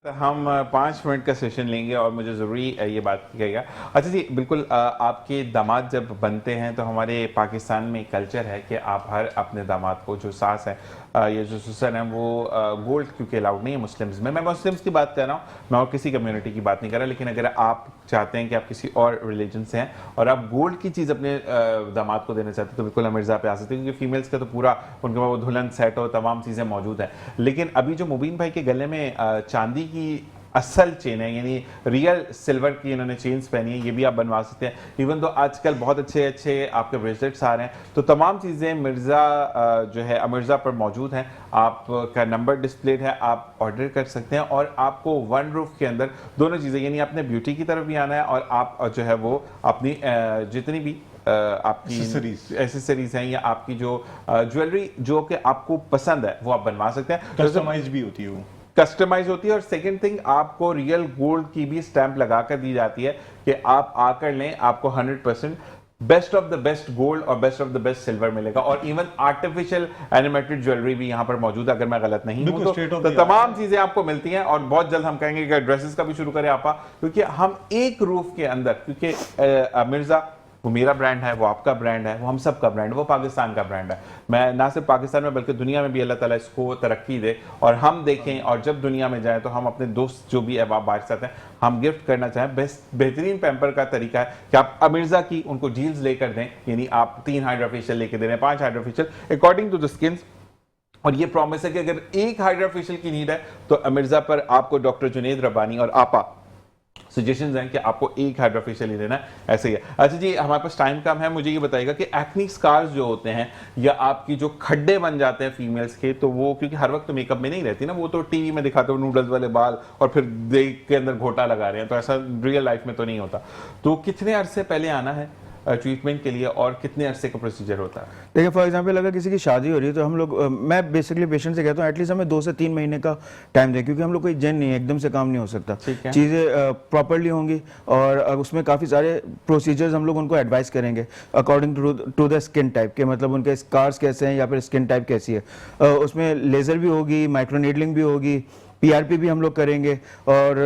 हम 5 मिनट का सेशन लेंगे और मुझे ज़रूरी ये बात कहिएगा। अच्छा जी, बिल्कुल आपके दामाद जब बनते हैं तो हमारे पाकिस्तान में एक कल्चर है कि आप हर अपने दामाद को, जो सास है या जो ससुर है, वो गोल्ड क्योंकि अलाउड नहीं है मुस्लिम्स में। मैं मुस्लिम्स की बात कर रहा हूँ, मैं और किसी कम्युनिटी की बात नहीं कर रहा। लेकिन अगर आप चाहते हैं कि आप किसी और रिलीजन से हैं और आप गोल्ड की चीज़ अपने दामाद को देना चाहते हैं तो बिल्कुल आप मिर्ज़ा पे आ सकते हैं, क्योंकि फीमेल्स का तो पूरा उनके पास वो दुल्हन सेट और तमाम चीज़ें मौजूद हैं। लेकिन अभी जो मुबीन भाई के गले में चांदी की असल चेन है, यानी रियल सिल्वर की इन्होंने चेन्स पहनी है, ये भी आप बनवा सकते हैं। इवन तो आजकल बहुत अच्छे अच्छे आपके ब्रेसलेट्स आ रहे हैं, तो तमाम चीज़ें मिर्ज़ा जो है मिर्ज़ा पर मौजूद हैं। आपका नंबर डिस्प्लेड है, आप ऑर्डर कर सकते हैं और आपको वन रूफ के अंदर दोनों चीज़ें, यानी आपने ब्यूटी की तरफ भी आना है और आप जो है वो अपनी जितनी भी आपकी एसेसरीज हैं या आपकी जो ज्वेलरी जो कि आपको पसंद है वो आप बनवा सकते हैं। कस्टमाइज भी होती है, वो कस्टमाइज होती है। और सेकंड थिंग, आपको रियल गोल्ड की भी स्टैंप लगा कर दी जाती है कि आप आकर लें, आपको 100% best of the best gold और best of the best silver मिलेगा। और इवन आर्टिफिशियल एनिमेटेड ज्वेलरी भी यहाँ पर मौजूद है, अगर मैं गलत नहीं हूं तो तमाम चीजें आपको मिलती हैं। और बहुत जल्द हम कहेंगे कि ड्रेसेस का भी शुरू करें आपा, क्योंकि हम एक रूफ के अंदर, क्योंकि मिर्जा वो मेरा ब्रांड है, वो आपका ब्रांड है, वो हम सब का ब्रांड है, वो पाकिस्तान का ब्रांड है। मैं ना सिर्फ पाकिस्तान में बल्कि दुनिया में भी अल्लाह ताला इसको तरक्की दे और हम देखें, और जब दुनिया में जाएं तो हम अपने दोस्त जो भी अहबाब बाहर से आते हैं हम गिफ्ट करना चाहें। बेहतरीन पैम्पर का तरीका है कि आप अमिर्जा की उनको जील्स लेकर दें, यानी आप 3 हाइड्रा फेशियल लेकर दे रहे हैं, 5 hydra facial according to the skin. और ये प्रॉमिस है कि अगर एक हाइड्रा फेशियल की नीड है तो अमिर्जा पर आपको डॉक्टर जुनेद रब्बानी और आपा सजेशंस हैं कि आपको एक हाइड्रा फेशियल ही देना है, ऐसे ही है। अच्छा जी, हमारे पास टाइम कम है, मुझे ये बताइएगा कि एक्ने स्कार्स जो होते हैं या आपकी जो खड्डे बन जाते हैं फीमेल्स के, तो वो क्योंकि हर वक्त तो मेकअप में नहीं रहती ना, वो तो टीवी में दिखाते हो नूडल्स वाले बाल और फिर देख के अंदर घोटा लगा रहे हैं, तो ऐसा रियल लाइफ में तो नहीं होता। तो कितने अरसे पहले आना है ट्रीटमेंट के लिए और कितने अरसे का प्रोसीजर होता है? देखिए, फॉर एग्जांपल अगर किसी की शादी हो रही है तो हम लोग मैं बेसिकली पेशेंट से कहता हूँ एटलीस्ट हमें 2 से 3 महीने का टाइम दें, क्योंकि हम लोग कोई जन नहीं है, एकदम से काम नहीं हो सकता। चीज़ें प्रॉपरली होंगी और उसमें काफ़ी सारे प्रोसीजर्स हम लोग उनको एडवाइस करेंगे according to the skin type के, मतलब उनके स्कार्स कैसे हैं या फिर स्किन टाइप कैसी है। उसमें लेज़र भी होगी, माइक्रोनीडलिंग भी होगी, पीआरपी भी हम लोग करेंगे और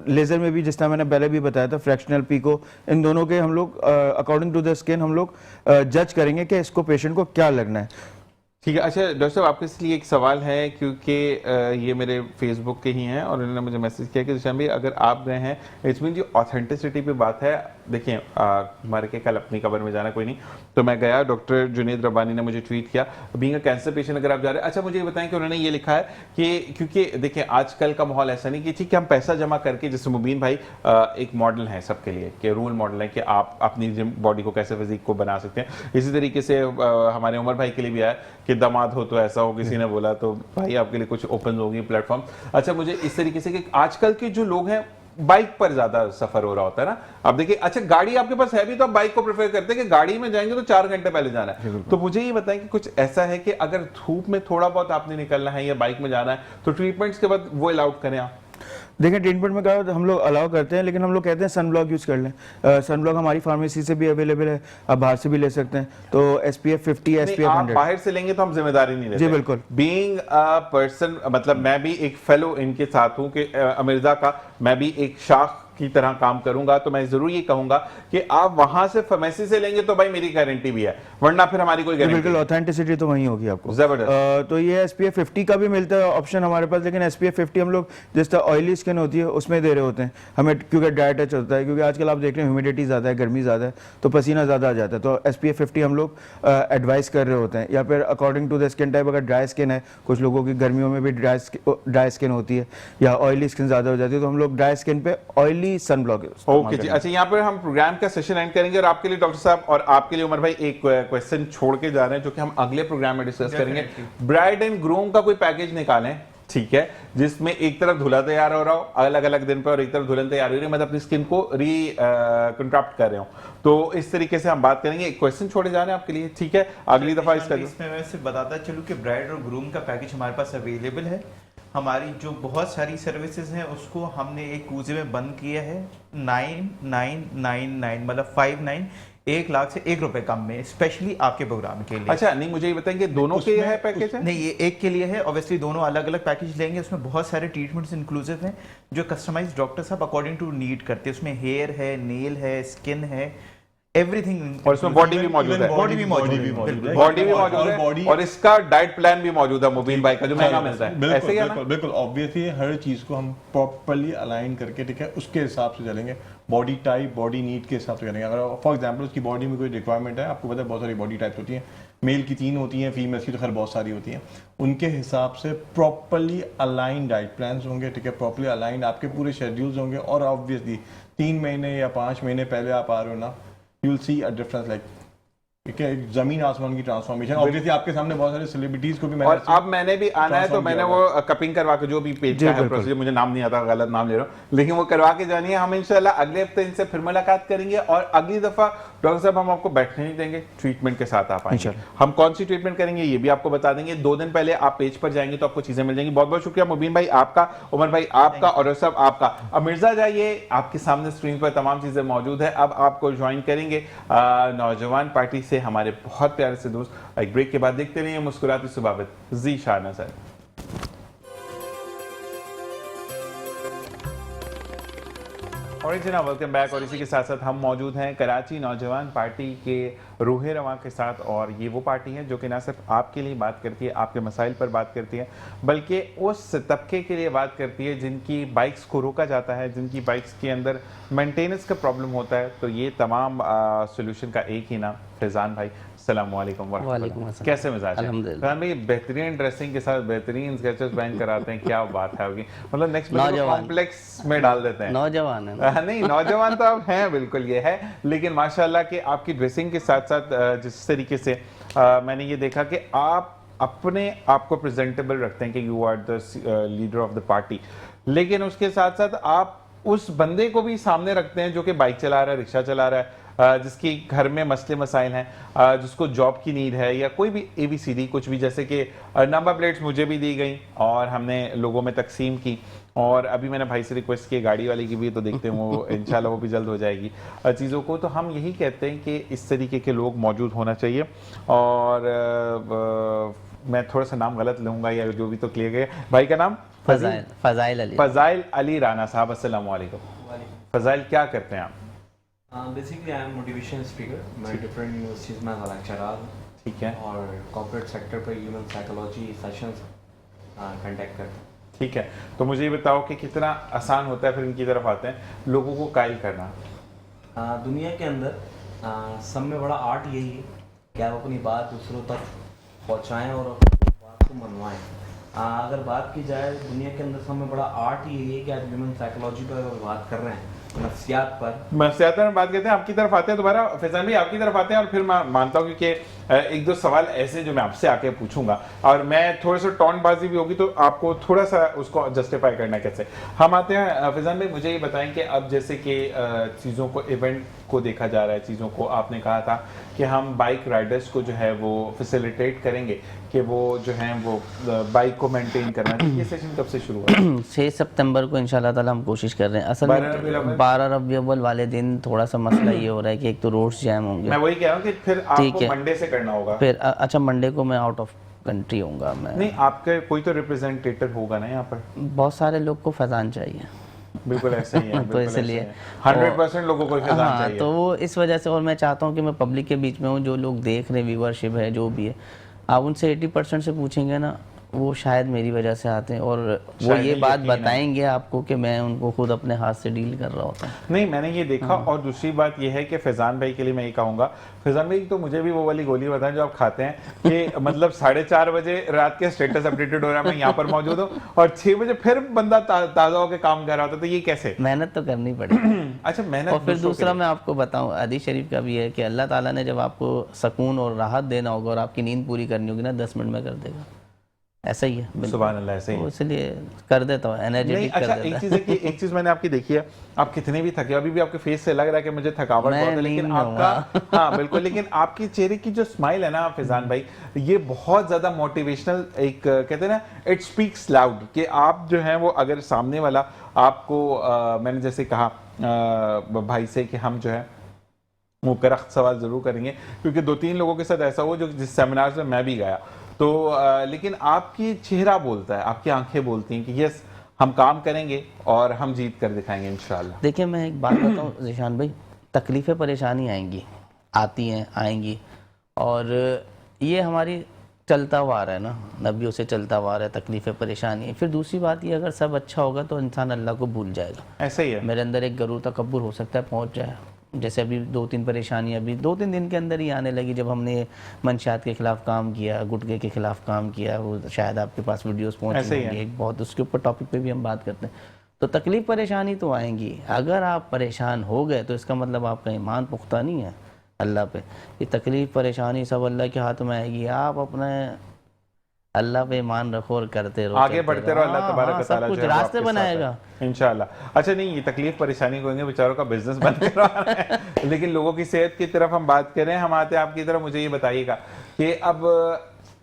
लेज़र में भी, जिस तरह मैंने पहले भी बताया था, फ्रैक्शनल पीको, इन दोनों के हम लोग अकॉर्डिंग टू द स्किन हम लोग जज करेंगे कि इसको पेशेंट को क्या लगना है। ठीक है। अच्छा डॉक्टर साहब, आपके लिए एक सवाल है, क्योंकि ये मेरे फेसबुक के ही हैं और उन्होंने मुझे मैसेज किया कि दिशा भाई अगर आप गए हैं, इट्स मीन जो ऑथेंटिसिटी पे बात है। देखिए, मर के कल अपनी कब्र में जाना कोई नहीं, तो मैं गया, डॉक्टर जुनेद रब्बानी ने मुझे ट्वीट किया, बीइंग अ कैंसर पेशेंट अगर आप जा रहे हैं। अच्छा मुझे ये बताएं कि उन्होंने ये लिखा है कि क्योंकि देखिए आजकल का माहौल ऐसा नहीं कि ठीक है हम पैसा जमा करके, जैसे मुबीन भाई एक मॉडल है सबके लिए, कि रोल मॉडल है कि आप अपनी जिम बॉडी को कैसे फिजिक को बना सकते हैं। इसी तरीके से हमारे उमर भाई के लिए भी आया कि दामाद हो तो ऐसा हो, किसी ने बोला, तो भाई आपके लिए कुछ ओपन होगी प्लेटफॉर्म। अच्छा मुझे इस तरीके से कि आजकल के जो लोग हैं बाइक पर ज्यादा सफर हो रहा होता है ना, अब देखिए, अच्छा गाड़ी आपके पास है भी तो आप बाइक को प्रेफर करते हैं कि गाड़ी में जाएंगे तो 4 घंटे पहले जाना है। तो मुझे ये बताएं कि कुछ ऐसा है कि अगर धूप में थोड़ा बहुत आपने निकलना है या बाइक में जाना है तो ट्रीटमेंट्स के बाद वो अलाउड करें आप? देखिए, ट्रीटमेंट में क्या हम लोग अलाउ करते हैं, लेकिन हम लोग कहते हैं सन ब्लॉक यूज़ कर लें। सन ब्लॉक हमारी फार्मेसी से भी अवेलेबल है, आप बाहर से भी ले सकते हैं। तो SPF 50, SPF 100 बाहर से लेंगे तो हम जिम्मेदारी नहीं लेते। जी बिल्कुल। बीइंग अ पर्सन, मतलब मैं भी एक फेलो इनके साथ हूं कि अमिर्जा का मैं भी एक शाख की तरह काम करूंगा, तो मैं जरूर ये कहूंगा कि आप वहां से फार्मेसी से लेंगे तो भाई मेरी गारंटी भी है, वरना फिर हमारी कोई गारंटी बिल्कुल ऑथेंटिसिटी तो वहीं होगी आपको। जबरदस्त। तो ये SPF 50 का भी मिलता है ऑप्शन हमारे पास, लेकिन SPF 50 हम लोग जिस तरह ऑयली स्किन होती है उसमें दे रहे होते हैं हमें, क्योंकि ड्राई टच होता है, क्योंकि आजकल आप देख रहे हैं ह्यूमिडिटी ज़्यादा है, गर्मी ज़्यादा है, तो पसीना ज़्यादा आ जाता है। तो SPF 50 हम लोग एडवाइस कर रहे होते हैं। या फिर according to the skin type, अगर ड्राई स्किन है, कुछ लोगों की गर्मियों में भी ड्राई स्किन होती है या ऑयली स्किन ज़्यादा हो जाती है, तो हम लोग ड्राई स्किन पे ऑयली सन ब्लॉक। ओके जी। अच्छा, यहाँ पर हम प्रोग्राम का सेशन एंड करेंगे और आपके लिए डॉक्टर साहब और आपके लिए उमर भाई एक क्वेश्चन छोड़ के जा रहे हैं जो कि हम अगले प्रोग्राम में डिस्कस करेंगे। ब्राइड एंड ग्रूम का कोई पैकेज निकालें, ठीक है, जिसमें एक तरफ दूल्हा तैयार हो रहा हो अलग अलग दिन पे और एक तरफ दुल्हन तैयार हो रही है, मतलब अपनी स्किन को कंट्रैक्ट कर रहे हो, तो इस तरीके से हम बात करेंगे। एक क्वेश्चन छोड़े जा रहे हैं आपके लिए, ठीक है, अगली दफा इसमें मैं सिर्फ बताता चलूं कि ब्राइड और ग्रूम का पैकेज हमारे पास अवेलेबल है। हमारी जो बहुत सारी सर्विसेज हैं उसको हमने एक कूजे में बंद किया है 9999, मतलब 59। 1,00,000 से 1 रुपए कम में, स्पेशली आपके प्रोग्राम के लिए। अच्छा, नहीं मुझे ये बताएं कि दोनों के है पैकेज है? नहीं, ये एक के लिए है। ऑब्वियसली दोनों अलग अलग पैकेज लेंगे, उसमें बहुत सारे ट्रीटमेंट्स इंक्लूसिव हैं जो कस्टमाइज डॉक्टर साहब अकॉर्डिंग टू नीड करते हैं। उसमें हेयर है, नेल है, स्किन है, एवरीथिंग। और इसमें बॉडी भी मौजूद है। बॉडी भी मौजूद है, बॉडी भी मौजूद है और इसका डाइट प्लान भी मौजूद है मुबीन भाई का, जो महंगा मिलता है। बिल्कुल, ऐसे ही है ना? बिल्कुल बिल्कुल ऑब्वियसली हर चीज को हम प्रॉपर्ली अलाइन करके, ठीक है, उसके हिसाब से चलेंगे। बॉडी टाइप, बॉडी नीड के हिसाब से करेंगे। अगर फॉर एग्जांपल उसकी बॉडी में कोई रिक्वायरमेंट है, आपको पता है बहुत सारी बॉडी टाइप्स होती हैं, मेल की 3 होती हैं, फीमेल की तो खैर बहुत सारी होती हैं, उनके हिसाब से प्रॉपर्ली अलाइन डाइट प्लान्स होंगे, ठीक है, प्रॉपर्ली अलाइन आपके पूरे शेड्यूल्स होंगे। और ऑब्वियसली 3 महीने या 5 महीने पहले आप आ रहे हो ना, you will see a difference, like ठीक है, जमीन आसमान की ट्रांसफॉर्मेशन। ऑब्वियसली आपके सामने बहुत सारे सेलिब्रिटीज को भी और अब मैंने भी आना है तो मैंने वो कपिंग करवा के, जो भी पेज का है प्रोसीजर, मुझे नाम नहीं आता, गलत नाम ले रहा हूँ, लेकिन वो करवा के जानी है। हम इंशाल्लाह अगले हफ्ते इनसे फिर मुलाकात करेंगे और अगली दफा डॉक्टर साहब हम आपको बैठने नहीं देंगे, ट्रीटमेंट के साथ आप आएंगे। हम कौन सी ट्रीटमेंट करेंगे ये भी आपको बता देंगे। 2 दिन पहले आप पेज पर जाएंगे तो आपको चीजें मिल जाएंगी। बहुत बहुत शुक्रिया मुबीन भाई आपका, उमर भाई आपका और डॉक्टर साहब आपका। अब मिर्जा जाइए, आपके सामने स्क्रीन पर तमाम चीजें मौजूद है। अब आपको ज्वाइन करेंगे नौजवान पार्टी से हमारे बहुत प्यारे से दोस्त। एक ब्रेक के बाद देखते रहिए मुस्कुराती सुबावत जी शाहना सर। और जनाब वेलकम बैक। और इसी के साथ साथ हम मौजूद हैं कराची नौजवान पार्टी के रूहे रवां के साथ। और ये वो पार्टी है जो कि ना सिर्फ आपके लिए बात करती है, आपके मसाइल पर बात करती है, बल्कि उस तबके के लिए बात करती है जिनकी बाइक्स को रोका जाता है, जिनकी बाइक्स के अंदर मेंटेनेंस का प्रॉब्लम होता है। तो ये तमाम सोल्यूशन का एक ही नाम, फैजान भाई। अस्सलाम वालेकुम वरहमतुल्लाह। कैसे मिजाज है? फैजान भाई बेहतरीन ड्रेसिंग के साथ बेहतरीन स्केचेस बैन कराते हैं, क्या बात है होगी, मतलब नेक्स्ट कॉम्प्लेक्स में डाल देते हैं। नौजवान है नहीं, नौजवान तो आप हैं, बिल्कुल ये है, लेकिन माशाल्लाह कि आपकी ड्रेसिंग के साथ साथ जिस तरीके से मैंने ये देखा कि आप अपने आप को प्रेजेंटेबल रखते हैं कि you are the leader of the party, लेकिन उसके साथ साथ आप उस बंदे को भी सामने रखते हैं जो कि बाइक चला रहा है, रिक्शा चला रहा है, जिसकी घर में मसले मसाइल हैं, जिसको जॉब की नीड है या कोई भी ABCD कुछ भी, जैसे कि नंबर प्लेट्स मुझे भी दी गई और हमने लोगों में तकसीम की। और अभी मैंने भाई से रिक्वेस्ट की गाड़ी वाले की भी, तो देखते हैं वो इंशाल्लाह वो भी जल्द हो जाएगी चीज़ों को। तो हम यही कहते हैं कि इस तरीके के लोग मौजूद होना चाहिए। और मैं थोड़ा सा नाम गलत लूँगा या जो भी, तो क्लियर गया। भाई का नाम फजाइल अली राना साहब। अस्सलाम वालेकुम। फजाइल, क्या करते हैं आप? Basically I am motivation speaker. मैं डिफरेंट यूनिवर्सिटीज़ में लेक्चरर, ठीक है, और कॉर्पोरेट सेक्टर पर ह्यूमन साइकोलॉजी सेशंस कंडक्ट करता हूँ। ठीक है, तो मुझे ये बताओ कि कितना आसान होता है फिर इनकी तरफ आते हैं लोगों को कायल करना? दुनिया के अंदर सब में बड़ा आर्ट यही है कि आप अपनी बात दूसरों तक पहुँचाएँ और बात को मनवाएँ। अगर बात की जाए दुनिया के अंदर सब में बड़ा आर्ट यही है कि आप ह्यूमन साइकोलॉजी पर बात कर रहे हैं, नफ्सियात पर बात करते हैं। आपकी तरफ आते हैं दोबारा, फैजान भाई आपकी तरफ आते हैं, और फिर मैं मानता हूँ क्योंकि एक दो सवाल ऐसे जो मैं आपसे आके पूछूंगा और मैं थोड़ा सा टॉन्टबाजी भी होगी तो आपको थोड़ा सा उसको जस्टिफाई करना कैसे। हम आते हैं फैजान भाई, मुझे ये बताएं कि अब जैसे कि चीज़ों को, इवेंट को देखा जा रहा है, चीज़ों को आपने कहा था कि हम बाइक राइडर्स को जो है वो फैसिलिटेट करेंगे कि वो जो है वो बाइक को मेंटेन करना। ये सेशन कब से शुरू हुआ? 6 सितंबर को इंशाल्लाह ताला हम कोशिश कर रहे हैं। असल में 12 रबी अव्वल वाले दिन थोड़ा सा मसला ये हो रहा है कि एक तो रोड्स जैम होंगे। मैं वही कह रहा हूँ कि फिर आपको मंडे से करना होगा। फिर अच्छा, मंडे को मैं आउट ऑफ कंट्री होऊंगा। मैं नहीं, आपके कोई तो रिप्रेजेंटेटिव होगा ना यहाँ पर? बहुत सारे लोग को फैजान चाहिए। बिल्कुल ऐसे ही है। तो इसलिए 100% लोगों को फैजान चाहिए। तो वो इस वजह से, और मैं चाहता हूँ कि मैं पब्लिक के बीच में हूँ, जो लोग देख रहे हैं, व्यूअरशिप है जो भी है, आप उनसे 80% से पूछेंगे ना, वो शायद मेरी वजह से आते हैं और वो ये बात बताएंगे आपको कि मैं उनको खुद अपने हाथ से डील कर रहा होता हूँ। नहीं, मैंने ये देखा। और दूसरी बात ये है कि फैजान भाई के लिए मैं ये कहूँगा, फैजान भाई तो मुझे भी वो वाली गोली बताएं जो आप खाते हैं कि मतलब 4:30 बजे रात के स्टेटस अपडेटेड हो रहा है, मैं यहाँ पर मौजूद हूँ, और 6 बजे फिर बंदा ताज़ा होकर काम कर रहा होता है। तो ये कैसे? मेहनत तो करनी पड़ेगी। अच्छा, मेहनत। और फिर दूसरा मैं आपको बताऊँ, हदीस शरीफ का भी है कि अल्लाह ताला ने जब आपको सुकून और राहत देना होगा और आपकी नींद पूरी करनी होगी ना, 10 मिनट में कर देगा। ऐसा ही है। सुभान अल्लाह, ऐसे ही। इसलिए कर देता हूँ, एनर्जेटिक कर देता है। एक चीज मैंने आपकी देखी है, आप कितने भी थके, अभी भी आपके फेस से लग रहा है कि मुझे थकावट बहुत है, लेकिन आपका हाँ बिल्कुल, लेकिन आपकी चेहरे की जो स्माइल है ना फैजान भाई, ये बहुत ज्यादा मोटिवेशनल, एक कहते हैं ना, इट स्पीक्स लाउड, कि आप जो है वो अगर सामने वाला आपको मैंने जैसे कहा भाई से कि हम जो है मुंह पे रख्त सवाल जरूर करेंगे, क्योंकि 2-3 लोगों के साथ ऐसा हुआ जो जिस सेमिनार में मैं भी गया तो लेकिन आपकी चेहरा बोलता है, आपकी आंखें बोलती हैं कि यस हम काम करेंगे और हम जीत कर दिखाएंगे इंशाल्लाह। देखिए मैं एक बात बताऊं ज़ीशान भाई, तकलीफ़ें परेशानी आएंगी, आती हैं आएंगी, और ये हमारी चलता हुआ आ रहा है ना, नबियों से चलता हुआ आ रहा है, तकलीफ़ें परेशानी है। फिर दूसरी बात ये, अगर सब अच्छा होगा तो इंसान अल्लाह को भूल जाएगा। ऐसा ही है। मेरे अंदर एक गरूर तकब्बुर हो सकता है पहुंच जाए, जैसे अभी 2-3 परेशानी अभी 2-3 दिन के अंदर ही आने लगी, जब हमने मंशियात के खिलाफ काम किया, गुटके के खिलाफ काम किया, वो शायद आपके पास वीडियोस पहुंची होंगी, एक बहुत उसके ऊपर टॉपिक पे भी हम बात करते हैं। तो तकलीफ परेशानी तो आएंगी, अगर आप परेशान हो गए तो इसका मतलब आपका ईमान पुख्ता नहीं है अल्लाह पे। ये तकलीफ परेशानी सब अल्लाह के हाथ में आएगी, आप अपने अल्लाह पे ईमान रखो और करते रहो, आगे बढ़ते रहो, अल्लाह तबारक व तआला सब कुछ जो है वो रास्ते आपके साथ बनाएगा है, इंशाल्लाह। अच्छा नहीं, ये तकलीफ परेशानी को बेचारों का बिजनेस बंद करवा रहे हैं लेकिन लोगों की सेहत की तरफ हम बात करें, हम आते हैं आपकी तरफ। मुझे ये बताइएगा कि अब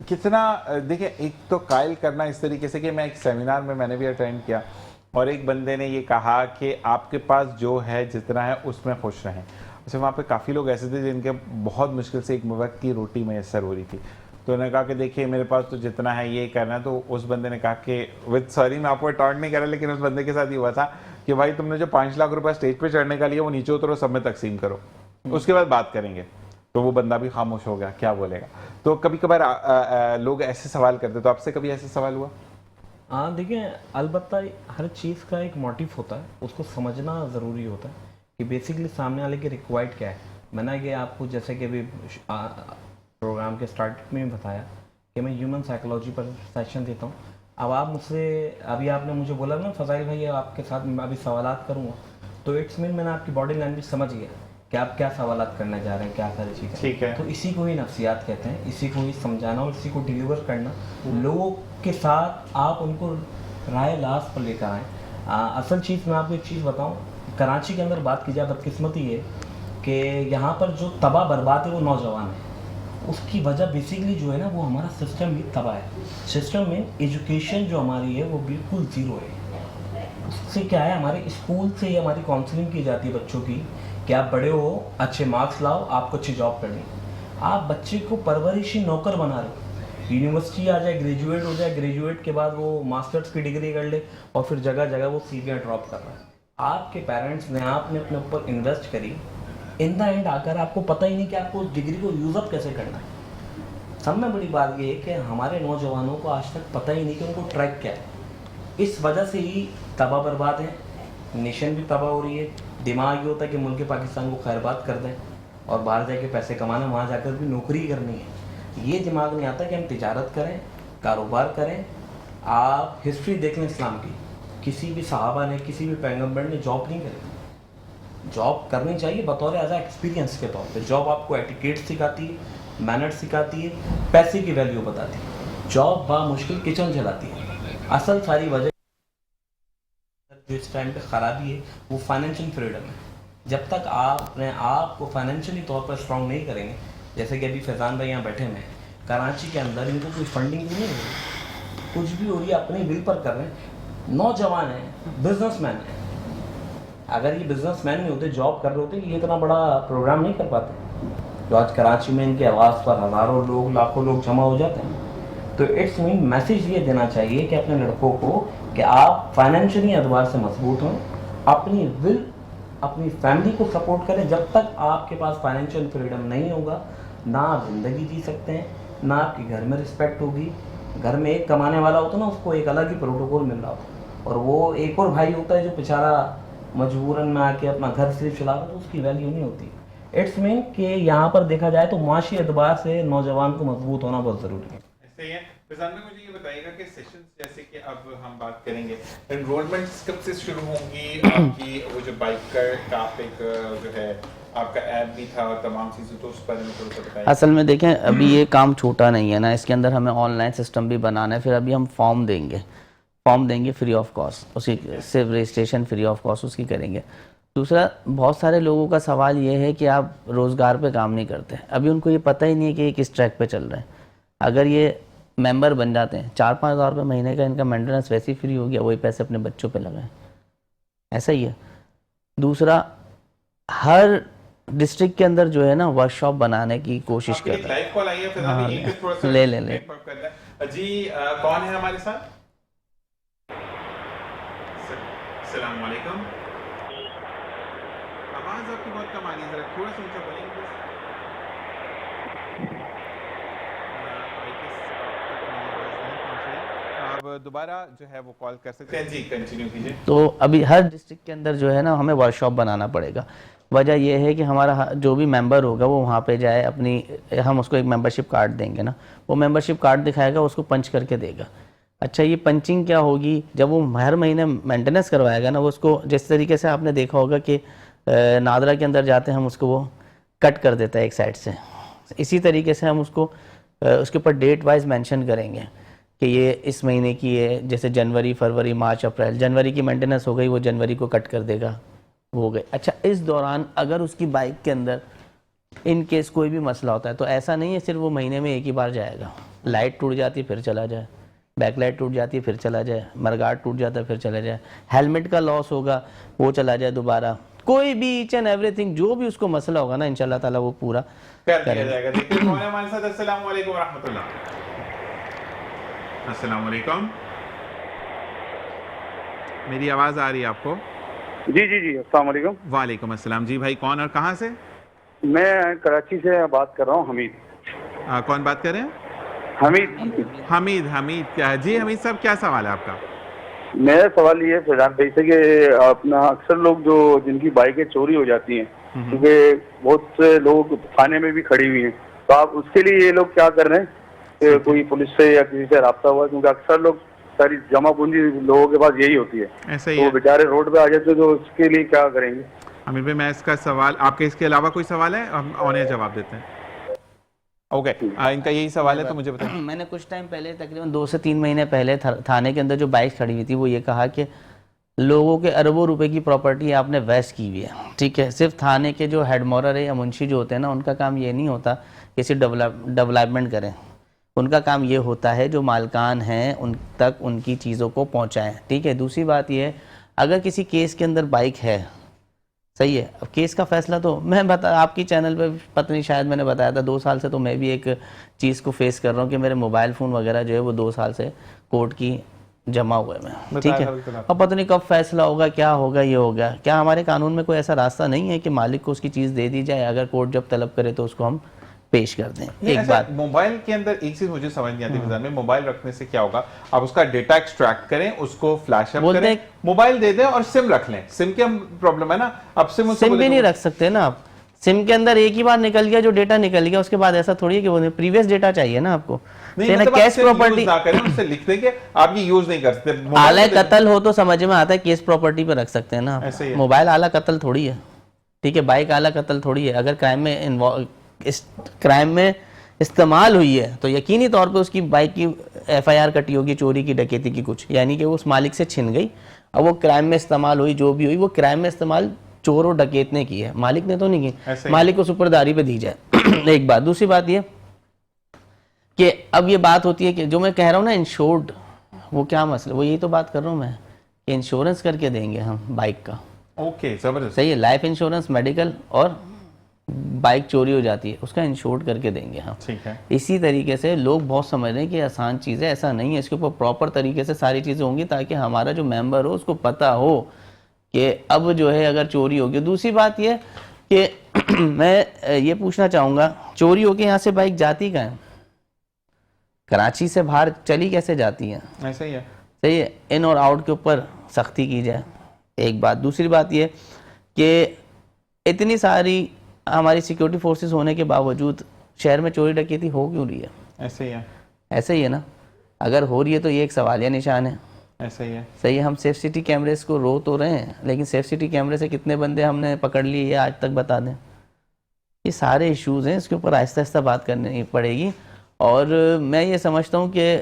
कितना, देखिए एक तो कायल करना इस तरीके से कि मैं एक सेमिनार में मैंने भी अटेंड किया और एक बंदे ने ये कहा कि आपके पास जो है जितना है उसमें खुश रहें। अच्छा, वहाँ पे काफ़ी लोग ऐसे थे जिनके बहुत मुश्किल से एक वक्त की रोटी मैसर हो रही थी, तो उन्होंने कहा कि देखिए मेरे पास तो जितना है ये करना है। तो उस बंदे ने कहा कि विद सॉरी मैं आपको टॉन्ट नहीं कर रहा, लेकिन उस बंदे के साथ ये हुआ था कि भाई तुमने जो 5 लाख रुपए स्टेज पे चढ़ने का लिया वो नीचे उतरो, सब में तकसीम करो, उसके बाद बात करेंगे। तो वो बंदा भी खामोश हो गया, क्या बोलेगा। तो कभी कभार लोग ऐसे सवाल करते, तो आपसे कभी ऐसे सवाल हुआ? हाँ देखिए, अलबत्ता हर चीज़ का एक मोटिव होता है, उसको समझना ज़रूरी होता है कि बेसिकली सामने वाले की रिक्वायर्ड क्या है। मैंने ये आपको जैसे कि अभी प्रोग्राम के स्टार्ट में बताया कि मैं ह्यूमन साइकोलॉजी पर सेशन देता हूँ। अब आप मुझसे, अभी आपने मुझे बोला ना फजाइल भाई आपके साथ मैं अभी सवालात करूँगा, तो इट्स मीन मैंने आपकी बॉडी लैंग्वेज समझ गया कि आप क्या सवालात करने जा रहे हैं, क्या सारी चीज़ें। ठीक है। तो इसी को ही नफ्सियात कहते हैं, इसी को ही समझाना और इसी को डिलीवर करना, लोगों के साथ आप उनको राय लास्ट पर लेकर आएँ। असल चीज़ मैं आपको एक चीज़ बताऊँ, कराची के अंदर बात की जाए, बदकिस्मती है कि यहाँ पर जो तबाह बर्बाद है वो नौजवान है। उसकी वजह बेसिकली जो है ना, वो हमारा सिस्टम ही तबाह है। सिस्टम में एजुकेशन जो हमारी है वो बिल्कुल ज़ीरो है। उससे क्या है, हमारे स्कूल से ही हमारी काउंसलिंग की जाती है बच्चों की कि आप बड़े हो, अच्छे मार्क्स लाओ, आपको अच्छी जॉब करनी। आप बच्चे को परवरिशी नौकर बना रहे हो। यूनिवर्सिटी आ जाए, ग्रेजुएट हो जाए, ग्रेजुएट के बाद वो मास्टर्स की डिग्री कर ले और फिर जगह जगह वो सीवियाँ ड्रॉप कर रहा है। आपके पेरेंट्स ने, आपने अपने ऊपर इन्वेस्ट करी, इन द एंड आकर आपको पता ही नहीं कि आपको उस डिग्री को यूज़ अप कैसे करना है। सब में बड़ी बात ये है कि हमारे नौजवानों को आज तक पता ही नहीं कि उनको ट्रैक क्या है। इस वजह से ही तबाह बर्बाद है, नेशन भी तबाह हो रही है। दिमाग ये होता है कि मुल्क पाकिस्तान को खैरबाद कर दें और बाहर जाके पैसे कमाना, वहाँ जाकर भी नौकरी करनी है। ये दिमाग नहीं आता कि हम तिजारत करें, कारोबार करें। आप हिस्ट्री देख लें इस्लाम की, किसी भी सहाबा ने, किसी भी पैगम्बर ने जॉब नहीं करी। जॉब करनी चाहिए बतौर एज एक्सपीरियंस के तौर पे। जॉब आपको एटिकेट सिखाती है, मैनर्स सिखाती है, पैसे की वैल्यू बताती है। जॉब बामुश्किल किचन चलाती है। असल सारी वजह जो इस टाइम पे ख़राबी है वो फाइनेंशियल फ्रीडम है। जब तक आप अपने आप को फाइनेंशियली तौर पर स्ट्रॉन्ग नहीं करेंगे, जैसे कि अभी फैज़ान भाई यहाँ बैठे हुए हैं, कराची के अंदर इनको कोई फंडिंग नहीं हो रही, कुछ भी हो रही है अपने विल पर कर रहे हैं। नौजवान हैं, बिजनेसमैन हैं। अगर ये बिजनेसमैन नहीं होते, जॉब कर रहे होते, ये इतना बड़ा प्रोग्राम नहीं कर पाते। तो आज कराची में इनके आवाज़ पर हज़ारों लोग, लाखों लोग जमा हो जाते हैं। तो इट्स मीन मैसेज ये देना चाहिए कि अपने लड़कों को कि आप फाइनेंशियली एतबार से मजबूत हों, अपनी विल, अपनी फैमिली को सपोर्ट करें। जब तक आपके पास फाइनेंशियल फ्रीडम नहीं होगा, ना आप ज़िंदगी जी सकते हैं, ना आपके घर में रिस्पेक्ट होगी। घर में एक कमाने वाला होता है ना, उसको एक अलग ही प्रोटोकॉल मिल रहा होता, और वो एक और भाई होता है जो बेचारा मजबूरन में आके अपना घर सिर्फ चला रहा है, तो उसकी वैल्यू नहीं होती। इट्स मीन कि यहाँ पर देखा जाए तो माशी एतबार से नौजवान को मजबूत होना बहुत ज़रूरी है। ऐसे ही है। फैज़ान भाई मुझे ये बताइएगा कि सेशंस जैसे कि अब हम बात करेंगे, एनरोलमेंट्स कब से शुरू होंगी? आपकी वो जो बाइकर का आप एक जो है आपका ऐप भी था और तमाम चीज़ें, तो उस बारे में थोड़ा सा बताइए। असल में देखें, अभी ये काम छोटा नहीं है ना, इसके अंदर हमें ऑनलाइन सिस्टम भी बनाना है। फिर अभी हम फॉर्म देंगे फ्री ऑफ कॉस्ट, उसकी सिर्फ रजिस्ट्रेशन फ्री ऑफ कॉस्ट उसकी करेंगे। दूसरा, बहुत सारे लोगों का सवाल ये है कि आप रोज़गार पे काम नहीं करते। अभी उनको ये पता ही नहीं है कि ये किस ट्रैक पे चल रहे हैं। अगर ये मेंबर बन जाते हैं, 4-5 हज़ार रुपये महीने का इनका मेंटेनेंस वैसे ही फ्री हो गया, वही पैसे अपने बच्चों पे लगाएं, ऐसा ही है। दूसरा, हर डिस्ट्रिक्ट के अंदर जो है ना वर्कशॉप बनाने की कोशिश कर रहे हैं। लाइव कॉल आई है, फिर हम यहीं पे थोड़ा सा ले ले। confirm कर लें। जी कौन है हमारे साथ? अस्सलाम वालेकुम। आवाज आपकी बहुत कम आ रही है, जरा थोड़ा सा ऊंचा बोलेंगे प्लीज। आप दोबारा जो है वो कॉल कर सकते हैं। जी कंटिन्यू कीजिए। तो अभी हर डिस्ट्रिक्ट के अंदर जो है ना हमें वर्कशॉप बनाना पड़ेगा। वजह यह है कि हमारा जो भी मेंबर होगा वो वहाँ पे जाए, अपनी हम उसको एक मेंबरशिप कार्ड देंगे ना, वो मेंबरशिप कार्ड दिखाएगा, उसको पंच करके देगा। अच्छा, ये पंचिंग क्या होगी, जब वो हर महीने मेंटेनेंस करवाएगा ना, वो उसको जिस तरीके से आपने देखा होगा कि नादरा के अंदर जाते हैं हम उसको वो कट कर देता है एक साइड से, इसी तरीके से हम उसको उसके ऊपर डेट वाइज मेंशन करेंगे कि ये इस महीने की है, जैसे जनवरी, फरवरी, मार्च, अप्रैल। जनवरी की मेंटेनेंस हो गई, वो जनवरी को कट कर देगा, वो हो गई। अच्छा, इस दौरान अगर उसकी बाइक के अंदर इन केस कोई भी मसला होता है तो ऐसा नहीं है सिर्फ वो महीने में एक ही बार जाएगा। लाइट टूट जाती है फिर चला जाए, बैकलाइट टूट जाती है फिर चला जाए, मरगाट टूट जाता है फिर चला जाए, हेलमेट का लॉस होगा वो चला जाए दोबारा, कोई भी ईच एंड एवरीथिंग जो भी उसको मसला होगा ना इंशाल्लाह ताला वो पूरा कर दिया जाएगा। देखिए कौन है हमारे साथ। अस्सलाम वालेकुम रहमतुल्लाह। अस्सलाम वालेकुम, मेरी आवाज आ रही है आपको? जी जी जी, अस्सलाम वालेकुम। वालेकुम अस्सलाम। जी भाई कौन और कहाँ से? मैं कराची से बात कर रहा हूँ, हमीद। कौन बात कर रहे हैं? हमीद। हमीद क्या है? जी हमीद साहब, क्या सवाल है आपका? मेरा सवाल ये है फिलहाल जैसे कि अपना अक्सर लोग जो जिनकी बाइकें चोरी हो जाती हैं, क्योंकि बहुत से लोग थाने में भी खड़ी हुई हैं, तो आप उसके लिए ये लोग क्या कर रहे हैं कि कोई पुलिस से या किसी से रब्ता हुआ? क्योंकि अक्सर लोग सारी जमा पूंजी लोगों के पास यही होती है, ऐसा ही तो है। बेचारे रोड पे आ जाते हैं, तो उसके लिए क्या करेंगे? अमीर भाई, मैं इसका सवाल, आपके इसके अलावा कोई सवाल है? हम ऑन जवाब देते हैं। ओके, इनका यही सवाल है तो मुझे बताएं। मैंने कुछ टाइम पहले, तकरीबन 2 से 3 महीने पहले थाने के अंदर जो बाइक खड़ी हुई थी, वो ये कहा कि लोगों के अरबों रुपए की प्रॉपर्टी आपने वेस्ट की हुई है। ठीक है, सिर्फ थाने के जो हेड मॉरर है या मुंशी जो होते हैं ना, उनका काम ये नहीं होता कि सिर्फ डेवलपमेंट करें, उनका काम ये होता है जो मालकान हैं उन तक उनकी चीज़ों को पहुंचाएं। ठीक है, दूसरी बात ये है, अगर किसी केस के अंदर बाइक है, सही है, अब केस का फैसला तो मैं आपकी चैनल पे पता नहीं शायद मैंने बताया था, 2 साल से तो मैं भी एक चीज़ को फेस कर रहा हूँ कि मेरे मोबाइल फ़ोन वगैरह जो है वो 2 साल से कोर्ट की जमा हुए में। ठीक है, अब पता नहीं कब फैसला होगा, क्या होगा, ये होगा क्या। हमारे कानून में कोई ऐसा रास्ता नहीं है कि मालिक को उसकी चीज़ दे दी जाए, अगर कोर्ट जब तलब करे तो उसको हम पेश कर दें। एक बात, मोबाइल के अंदर एक चीज मुझे समझ नहीं आती फिजान में, मोबाइल रखने से क्या होगा? आप उसका डेटा एक्सट्रैक्ट करें, उसको फ्लैश अप करें, मोबाइल दे दें और सिम रख लें। सिम की प्रॉब्लम है ना, अब सिम भी नहीं रख सकते ना आप। सिम के अंदर एक ही बार निकल गया जो डेटा निकल गया, उसके बाद ऐसा थोड़ी है कि वो प्रीवियस डेटा चाहिए ना आपको। नहीं, मतलब कैश प्रॉपर्टी ना करें, उससे लिख दें कि आप ये यूज नहीं कर सकते। आला कत्ल हो तो समझ में आता है, केस प्रॉपर्टी पे रख सकते हैं ना। मोबाइल आला कत्ल थोड़ी है, ठीक है, बाइक आला कत्ल थोड़ी है। अगर क्राइम में इस्तेमाल हुई है तो यकीनी तौर पे उसकी बाइक की FIR कटी होगी, चोरी की, डकैती की कुछ, यानी कि वो उस मालिक से छिन गई। अब वो क्राइम में इस्तेमाल हुई, जो भी हुई, वो क्राइम में इस्तेमाल चोर और डकैत ने की है, मालिक ने तो नहीं की। मालिक को सुपरदारी पे दी जाए। एक बात, दूसरी बात ये कि अब ये बात होती है कि जो मैं कह रहा हूँ ना इंश्योर्ड, वो क्या मसला, वो यही तो बात कर रहा हूँ मैं कि इंश्योरेंस करके देंगे हम बाइक का। ओके, जबरदस्त, सही है, लाइफ इंश्योरेंस, मेडिकल, और बाइक चोरी हो जाती है उसका इंश्योर्ड करके देंगे हम। ठीक है, इसी तरीके से लोग बहुत समझ रहे हैं कि आसान चीज़ है, ऐसा नहीं है। इसके ऊपर प्रॉपर तरीके से सारी चीज़ें होंगी ताकि हमारा जो मेंबर हो उसको पता हो कि अब जो है अगर चोरी होगी। दूसरी बात ये कि मैं ये पूछना चाहूँगा, चोरी होके यहाँ से बाइक जाती कहाँ है? कराची से बाहर चली कैसे जाती है? ऐसा ही है, सही है, इन और आउट के ऊपर सख्ती की जाए, एक बात। दूसरी बात ये कि इतनी सारी हमारी सिक्योरिटी फोर्सेस होने के बावजूद शहर में चोरी डकैती हो क्यों रही है? ऐसे ही है, ऐसे ही है ना। अगर हो रही है तो ये एक सवालिया निशान है। ऐसा ही है, सही है, हम सेफ सिटी कैमरेस को रो तो रहे हैं, लेकिन सेफ सिटी कैमरे से कितने बंदे हमने पकड़ लिए ये आज तक बता दें। ये सारे इश्यूज़ हैं, इसके ऊपर आहिस्ता आहिस्ता बात करनी पड़ेगी। और मैं ये समझता हूँ कि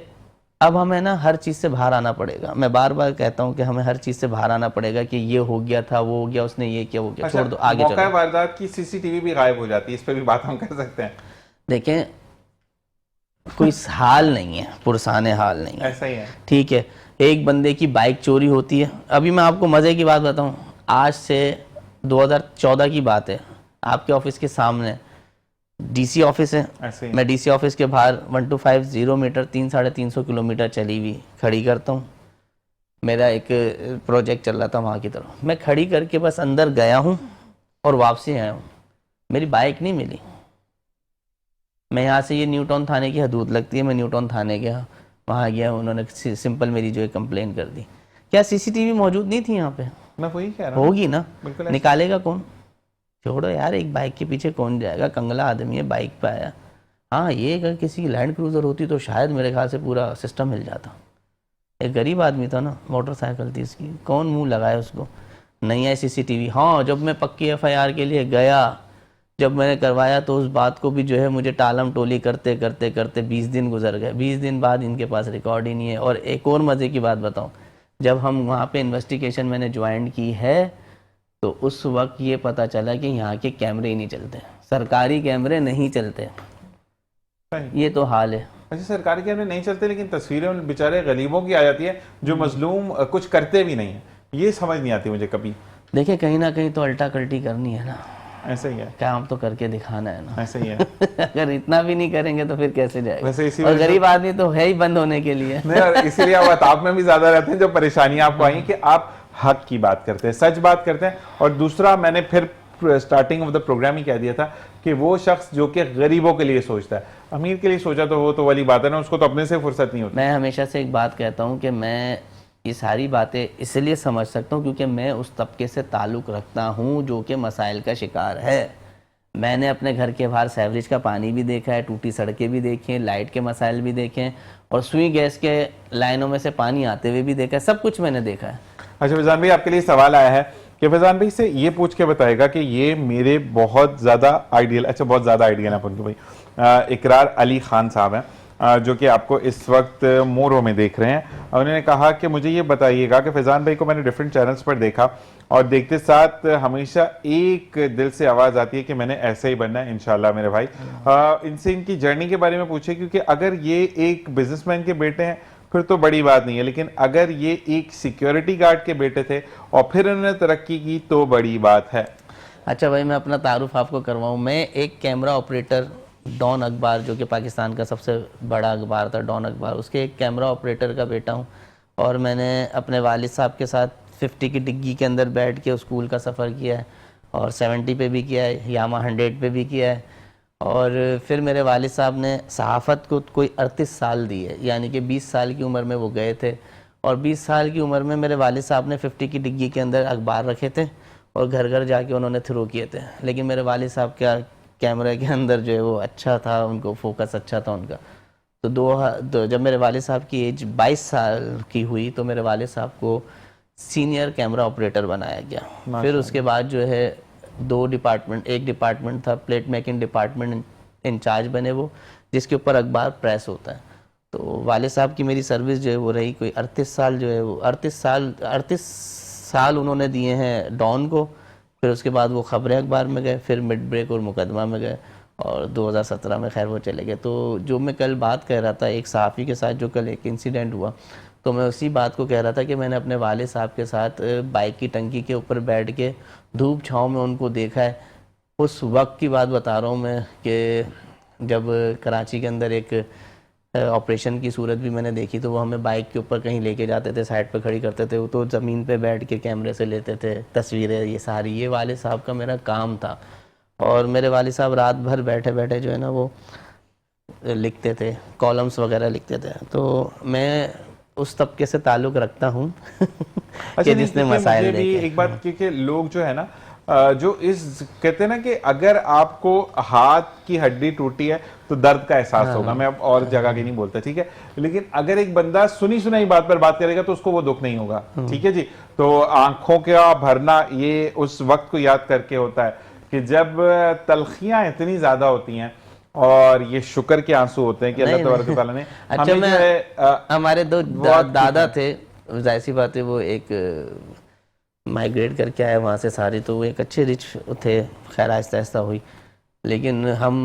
अब हमें ना हर चीज़ से बाहर आना पड़ेगा। मैं बार बार कहता हूँ कि हमें हर चीज़ से बाहर आना पड़ेगा कि ये हो गया था, वो हो गया, उसने ये किया, वो किया, छोड़ दो, आगे चलो। वारदात की CCTV भी गायब हो जाती है, इस पर भी बात हम कर सकते हैं। देखें, कोई हाल नहीं है, पुरसाने हाल नहीं है, ऐसा ही है, ठीक है। एक बंदे की बाइक चोरी होती है। अभी मैं आपको मज़े की बात बताऊँ, आज से 2014 की बात है, आपके ऑफिस के सामने डीसी ऑफिस है, ऐसे ही। मैं डीसी ऑफिस के बाहर 1250 मीटर 300-350 किलोमीटर चली हुई खड़ी करता हूँ। मेरा एक प्रोजेक्ट चल रहा था वहाँ की तरफ, मैं खड़ी करके बस अंदर गया हूँ और वापसी आया हूँ, मेरी बाइक नहीं मिली। मैं यहाँ से, ये न्यू टाउन थाने की हदूद लगती है, मैं न्यू टाउन थाने गया, वहाँ गया, उन्होंने सिंपल मेरी जो है कंप्लेन कर दी। क्या सीसीटीवी मौजूद नहीं थी यहाँ पे? मैं वही कह रहा हूँ, होगी ना, बिल्कुल ऐसे। निकालेगा कौन? छोड़ो यार, एक बाइक के पीछे कौन जाएगा, कंगला आदमी है, बाइक पे आया। हाँ, ये अगर किसी की लैंड क्रूजर होती तो शायद मेरे ख्याल से पूरा सिस्टम हिल जाता। एक गरीब आदमी था ना, मोटरसाइकिल थी इसकी, कौन मुंह लगाया उसको? नहीं है सीसीटीवी। हाँ, जब मैं पक्की एफआईआर के लिए गया, जब मैंने करवाया तो उस बात को भी जो है मुझे टालम टोली करते करते करते 20 दिन गुजर गए। 20 दिन बाद इनके पास रिकॉर्ड ही नहीं है। और एक और मज़े की बात बताऊं, जब हम वहाँ पे इन्वेस्टिगेशन मैंने ज्वाइन की है तो उस वक्त ये पता चला कि यहाँ के कैमरे ही नहीं चलते, सरकारी कैमरे नहीं चलते। सही। ये तो हाल है। अच्छा, सरकारी कैमरे नहीं चलते, लेकिन तस्वीरें उन बेचारे गरीबों की आ जाती है जो मजलूम कुछ करते भी नहीं है। ये समझ नहीं आती मुझे कभी। देखिए, कहीं ना कहीं तो अल्टा कल्टी करनी है ना, ऐसा ही है, काम तो करके दिखाना है ना। ऐसा ही है। अगर इतना भी नहीं करेंगे तो फिर कैसे जाएगा? वैसे इसी और वजह से- गरीब आदमी तो है ही बंद होने के लिए। नहीं, और इसीलिए आप आप में भी ज्यादा रहते हैं जो परेशानियां आपको आई कि आप हक की बात करते हैं, सच बात करते हैं। और दूसरा, मैंने फिर स्टार्टिंग ऑफ द प्रोग्राम ही कह दिया था कि वो शख्स जो कि गरीबों के लिए सोचता है, अमीर के लिए सोचा तो वो तो वाली बात है ना, उसको तो अपने से फुर्सत नहीं होती। मैं हमेशा से एक बात कहता हूँ कि मैं ये सारी बातें इसलिए समझ सकता हूँ क्योंकि मैं उस तबके से ताल्लुक़ रखता हूँ जो कि मसाइल का शिकार है। मैंने अपने घर के बाहर सेवरेज का पानी भी देखा है, टूटी सड़कें भी देखी हैं, लाइट के मसाइल भी देखे हैं, और सुई गैस के लाइनों में से पानी आते हुए भी देखा है। सब कुछ मैंने देखा है। अच्छा फैजान भाई, आपके लिए सवाल आया है कि फैजान भाई से ये पूछ के बताएगा कि ये मेरे बहुत ज़्यादा आइडियल, अच्छा बहुत ज़्यादा आइडियल है अपन भाई, इकरार अली खान साहब हैं, जो कि आपको इस वक्त मोरो में देख रहे हैं। उन्होंने कहा कि मुझे ये बताइएगा कि फैजान भाई को मैंने डिफरेंट चैनल्स पर देखा और देखते साथ हमेशा एक दिल से आवाज़ आती है कि मैंने ऐसे ही बनना है इंशाल्लाह मेरे भाई। इनसे इनकी जर्नी के बारे में पूछे, क्योंकि अगर ये एक बिजनेसमैन के बेटे हैं फिर तो बड़ी बात नहीं है, लेकिन अगर ये एक सिक्योरिटी गार्ड के बेटे थे और फिर उन्होंने तरक्की की तो बड़ी बात है। अच्छा भाई, मैं अपना तारुफ आपको करवाऊँ। मैं एक कैमरा ऑपरेटर, डॉन अखबार जो कि पाकिस्तान का सबसे बड़ा अखबार था, डॉन अखबार, उसके एक कैमरा ऑपरेटर का बेटा हूँ। और मैंने अपने वालिद साहब के साथ 50 की डिग्गी के अंदर बैठ के स्कूल का सफ़र किया है, और 70 पे भी किया है, यामा 100 पे भी किया है। और फिर मेरे वालिद साहब ने सहाफ़त को कोई 38 साल दी है, यानी कि 20 साल की उम्र में वो गए थे, और 20 साल की उम्र में मेरे वालिद साहब ने 50 की डिग्गी के अंदर अखबार रखे थे और घर घर जाके उन्होंने थ्रो किए थे। लेकिन मेरे वालिद साहब का कैमरे के अंदर जो है वो अच्छा था, उनको फोकस अच्छा था उनका। तो जब मेरे वालिद साहब की एज 22 साल की हुई तो मेरे वालिद साहब को सीनियर कैमरा ऑपरेटर बनाया गया। फिर उसके बाद जो है 2 डिपार्टमेंट, एक डिपार्टमेंट था प्लेट मेकिंग डिपार्टमेंट इंचार्ज बने वो, जिसके ऊपर अखबार प्रेस होता है। तो वालिद साहब की मेरी सर्विस जो है वो रही कोई 38 साल, जो है वो 38 साल उन्होंने दिए हैं डॉन को। फिर उसके बाद वो खबरें अखबार में गए, फिर मिड ब्रेक और मुकदमा में गए, और 2017 में खैर वो चले गए। तो जो मैं कल बात कह रहा था एक सहाफ़ी के साथ, जो कल एक इंसिडेंट हुआ, तो मैं उसी बात को कह रहा था कि मैंने अपने वालिद साहब के साथ बाइक की टंकी के ऊपर बैठ के धूप छाँव में उनको देखा है। उस वक्त की बात बता रहा हूँ मैं कि जब कराची के अंदर एक ऑपरेशन की सूरत भी मैंने देखी, तो वो हमें बाइक के ऊपर कहीं लेके जाते थे, साइड पे खड़ी करते थे, वो तो ज़मीन पे बैठ के कैमरे से लेते थे तस्वीरें। ये सारी ये वालिद साहब का मेरा काम था। और मेरे वालिद साहब रात भर बैठे बैठे जो है ना वो लिखते थे, कॉलम्स वगैरह लिखते थे। तो मैं उस तबके से ताल्लुक़ रखता हूँ कि जिसने मसाइल देखे। एक बात, क्योंकि लोग जो है ना जो इस कहते हैं ना कि अगर आपको हाथ की हड्डी टूटी है तो दर्द का एहसास होगा, मैं अब और जगह की नहीं बोलता, ठीक है, लेकिन अगर एक बंदा सुनी सुनाई बात पर बात करेगा तो उसको वो दुख नहीं होगा, ठीक है जी। तो आंखों का भरना ये उस वक्त को याद करके होता है कि जब तलखियां इतनी ज्यादा होती हैं और ये शुक्र के आंसू होते हैं कि अल्लाह तबारक व तआला ने अच्छा, हमें जो है हमारे 2 दादा थे, जाहिर सी बात है वो एक माइग्रेट करके आए वहाँ से सारी, तो वो एक अच्छे रिच थे, खैर आहिस्ता आहिस्ता हुई। लेकिन हम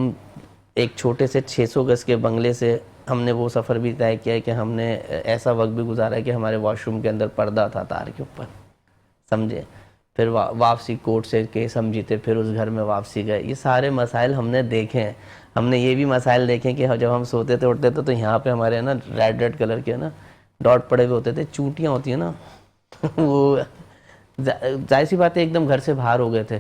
एक छोटे से 600 गज के बंगले से हमने वो सफ़र भी तय किया है कि हमने ऐसा वक्त भी गुजारा है कि हमारे वॉशरूम के अंदर पर्दा था तार के ऊपर, समझे। फिर वापसी कोर्ट से केस हम जीते, फिर उस घर में वापसी गए। ये सारे मसाइल हमने देखे हैं। हमने ये भी मसाइल देखे कि जब हम सोते थे उठते थे तो यहाँ पे हमारे ना रेड कलर के ना डॉट पड़े हुए होते थे, चूंटियाँ होती है ना वो जाहिर सी बात है एकदम घर से बाहर हो गए थे,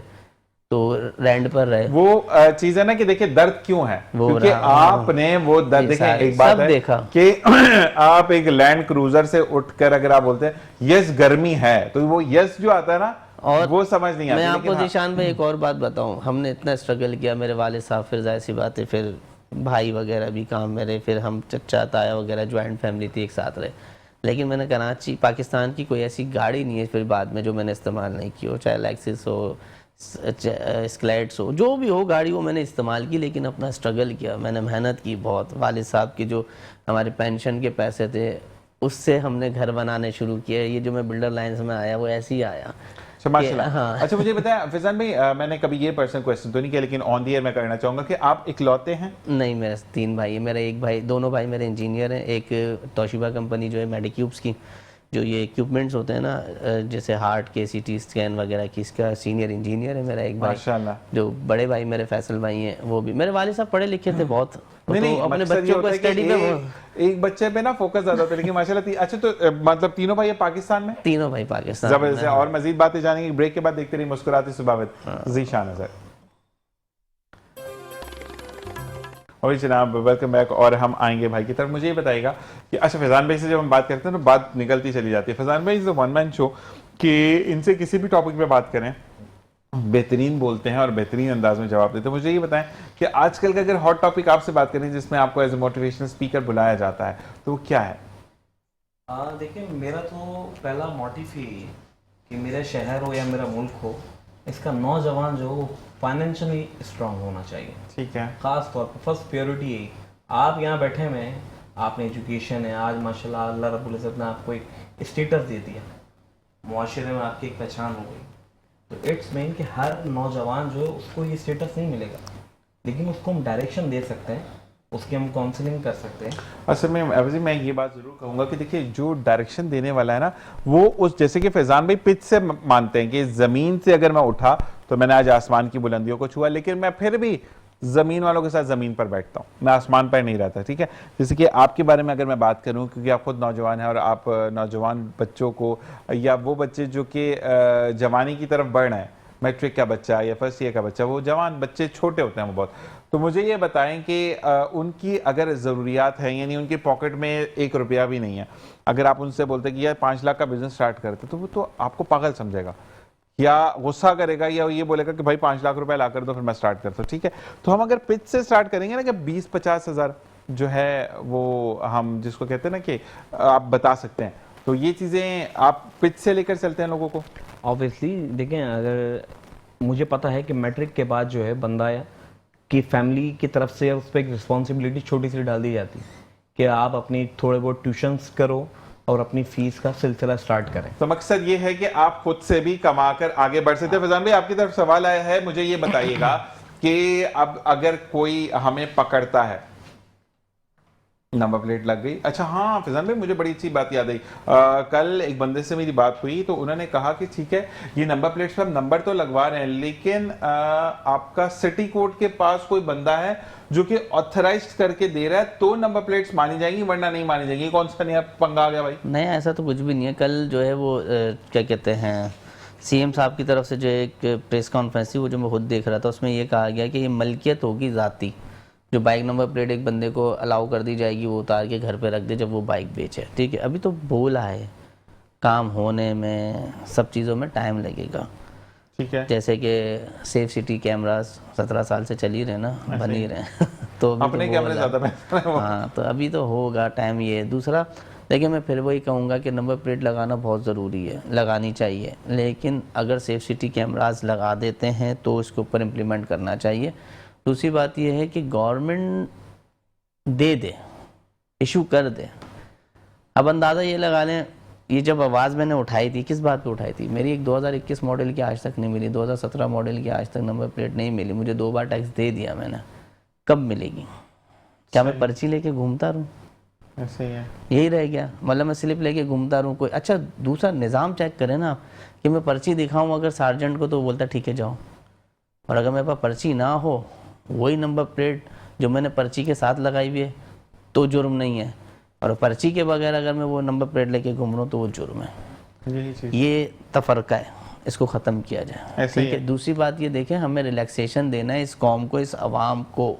तो रेंट पर रहे। वो चीज है ना कि देखिए दर्द क्यों है, वो क्योंकि आपने वो दर्द देखे। एक बात सब है देखा कि आप एक लैंड क्रूजर से उठकर अगर आप बोलते हैं यस गर्मी है, तो वो यस जो आता है ना और वो समझ नहीं आती। मैं आपको निशान भाई एक और बात बताऊं, हमने इतना स्ट्रगल किया, मेरे वालिद साहब, फिर जाहिर सी बात है फिर भाई वगैरह भी काम मेरे, फिर हम चचा ताया वगैरह ज्वाइंट फैमिली थी, एक साथ रहे। लेकिन मैंने कराची पाकिस्तान की कोई ऐसी गाड़ी नहीं है फिर बाद में जो मैंने इस्तेमाल नहीं की हो, चाहे लेक्सिस हो, स्क्लेड्स हो, जो भी हो गाड़ी वो मैंने इस्तेमाल की, लेकिन अपना स्ट्रगल किया, मैंने मेहनत की बहुत। वालिद साहब की जो हमारे पेंशन के पैसे थे उससे हमने घर बनाने शुरू किए। ये जो मैं बिल्डर लाइन्स में आया वो ऐसे ही आया। माशाल्लाह। हाँ। अच्छा मुझे बताया फैजान भाई, मैंने कभी ये पर्सनल क्वेश्चन तो नहीं किया, लेकिन ऑन द एयर मैं करना चाहूंगा कि आप इकलौते हैं? नहीं, मेरे 3 भाई है। मेरा एक भाई, दोनों भाई मेरे इंजीनियर हैं। एक तोशिबा कंपनी जो है मेडिक्यूब्स की, जो ये इक्विपमेंट्स होते हैं ना जैसे हार्ट के सीटी स्कैन वगैरह की, इसका सीनियर इंजीनियर है मेरा एक भाई। माशाल्लाह। जो बड़े भाई मेरे फैसल भाई हैं वो भी, मेरे वालिद साहब पढ़े लिखे थे बहुत, तो नहीं, अपने मकसद ये बच्चों होता को है कि स्टडी पे एक बच्चे पे ना फोकस ज्यादा होता है, लेकिन माशाल्लाह अच्छा तो मतलब तीनों भाई पाकिस्तान में? तीनों भाई पाकिस्तान जबरदस्त है। और मजीद बातें जानेंगे ब्रेक के बाद। देखते रहिए मुस्कुराते सुबह ज़ीशान नजर। और जनाब वेलकम बैक, और हम आएंगे भाई की तरफ। मुझे ये बताइएगा कि अच्छा फैजान भाई से जब हम बात करते हैं तो बात निकलती चली जाती है। फैजान भाई इज वन मैन शो कि इनसे किसी भी टॉपिक पे बात करें बेहतरीन बोलते हैं और बेहतरीन अंदाज में जवाब देते हैं। मुझे ये बताएं कि आजकल का अगर हॉट टॉपिक आपसे बात करें जिसमें आपको एज ए मोटिवेशनल स्पीकर बुलाया जाता है तो वो क्या है? देखिए मेरा तो पहला मोटिव ही है कि मेरा शहर हो या मेरा मुल्क हो, इसका नौजवान जो हो फाइनेंशियली स्ट्रांग होना चाहिए। ठीक है। ख़ास तौर पर फर्स्ट प्रायोरिटी यही। आप यहाँ बैठे हुए हैं, आपने एजुकेशन है, आज माशाल्लाह अल्लाह रब्बुल इज़्ज़त ने आपको एक स्टेटस दे दिया, मुआशरे में आपकी एक पहचान हो गई, तो इट्स मीन कि हर नौजवान जो है उसको ये स्टेटस नहीं मिलेगा, लेकिन उसको हम डायरेक्शन दे सकते हैं, उसकी हम काउंसलिंग कर सकते हैं। असल में अवजी मैं ये बात जरूर कहूंगा कि देखिए जो डायरेक्शन देने वाला है ना वो उस, जैसे कि फैजान भाई पिच से मानते हैं कि ज़मीन से अगर मैं उठा तो मैंने आज आसमान की बुलंदियों को छुआ, लेकिन मैं फिर भी ज़मीन वालों के साथ ज़मीन पर बैठता हूँ, मैं आसमान पर नहीं रहता। ठीक है। जैसे कि आपके बारे में अगर मैं बात करूँ, क्योंकि आप खुद नौजवान हैं और आप नौजवान बच्चों को, या वो बच्चे जो कि जवानी की तरफ बढ़ रहे हैं, मैट्रिक का बच्चा या फर्स्ट ईयर का बच्चा, वो जवान बच्चे छोटे होते हैं वो बहुत, तो मुझे ये बताएं कि उनकी अगर ज़रूरियात है, यानी उनकी पॉकेट में 1 रुपया भी नहीं है, अगर आप उनसे बोलते हैं कि यार 5 लाख का बिजनेस स्टार्ट करते, तो वो तो आपको पागल समझेगा या गुस्सा करेगा या ये बोलेगा कि भाई 5 लाख रुपए ला कर दो फिर मैं स्टार्ट करता हूँ। ठीक है। तो हम अगर पिच से स्टार्ट करेंगे ना कि 20-50 हज़ार जो है वो हम जिसको कहते हैं ना कि आप बता सकते हैं, तो ये चीज़ें आप पिच से लेकर चलते हैं लोगों को? ऑब्वियसली देखें, अगर मुझे पता है कि मैट्रिक के बाद जो है बंदा की फैमिली की तरफ से उस पर एक रिस्पॉन्सिबिलिटी छोटी सी डाल दी जाती है कि आप अपनी थोड़े बहुत ट्यूशन्स करो और अपनी फीस का सिलसिला स्टार्ट करें। तो मकसद ये है कि आप खुद से भी कमाकर आगे बढ़ सकते हैं। फैजान भाई आपकी तरफ सवाल आया है, मुझे ये बताइएगा कि अब अगर कोई हमें पकड़ता है, नंबर प्लेट लग गई, अच्छा हाँ फैजान भाई मुझे बड़ी अच्छी बात याद आई, कल एक बंदे से मेरी बात हुई तो उन्होंने कहा कि ठीक है ये नंबर प्लेट्स पर नंबर तो लगवा रहे हैं, लेकिन आपका सिटी कोड के पास कोई बंदा है जो कि ऑथराइज्ड करके दे रहा है तो नंबर प्लेट्स मानी जाएंगी वरना नहीं मानी जाएंगी। कौन सा नया पंगा आ गया भाई? नहीं, ऐसा तो कुछ भी नहीं है। कल जो है वो क्या कहते हैं सीएम साहब की तरफ से जो एक प्रेस कॉन्फ्रेंस थी वो जो मैं खुद देख रहा था, उसमें ये कहा गया कि ये मलकियत होगी ज़ाती, जो बाइक नंबर प्लेट एक बंदे को अलाउ कर दी जाएगी वो उतार के घर पे रख दे जब वो बाइक बेचे। ठीक है, अभी तो बोला है, काम होने में सब चीज़ों में टाइम लगेगा। ठीक है। जैसे कि सेफ सिटी कैमरास 17 साल से चल ही रहे ना, बन ही रहे तो अपने तो कैमरे ज़्यादा बेहतर है वो। हाँ, तो अभी तो होगा टाइम। ये दूसरा देखिए, मैं फिर वही कहूँगा कि नंबर प्लेट लगाना बहुत ज़रूरी है, लगानी चाहिए, लेकिन अगर सेफ सिटी कैमरास लगा देते हैं तो इसके ऊपर इम्प्लीमेंट करना चाहिए। दूसरी बात यह है कि गवर्नमेंट दे इशू कर दे। अब अंदाज़ा ये लगा लें, ये जब आवाज़ मैंने उठाई थी किस बात पे उठाई थी, मेरी एक 2021 मॉडल की आज तक नहीं मिली, 2017 मॉडल की आज तक नंबर प्लेट नहीं मिली, मुझे 2 बार टैक्स दे दिया मैंने, कब मिलेगी? क्या मैं पर्ची लेके घूमता रहूँ? ऐसे ही है, यही रह गया, मतलब मैं स्लिप लेके घूमता रहूँ कोई? अच्छा, दूसरा निज़ाम चेक करें ना आप कि मैं पर्ची दिखाऊं अगर सार्जेंट को, तो वो बोलता ठीक है जाओ। और अगर मेरे पास पर्ची ना हो, वही नंबर प्लेट जो मैंने पर्ची के साथ लगाई हुई है, तो जुर्म नहीं है, और पर्ची के बगैर अगर मैं वो नंबर प्लेट लेके घूम रहा हूँ तो वो जुर्म है। ये तफरका है, इसको ख़त्म किया जाए, ठीक है। दूसरी बात ये देखें, हमें रिलैक्सेशन देना है इस कौम को, इस आवाम को।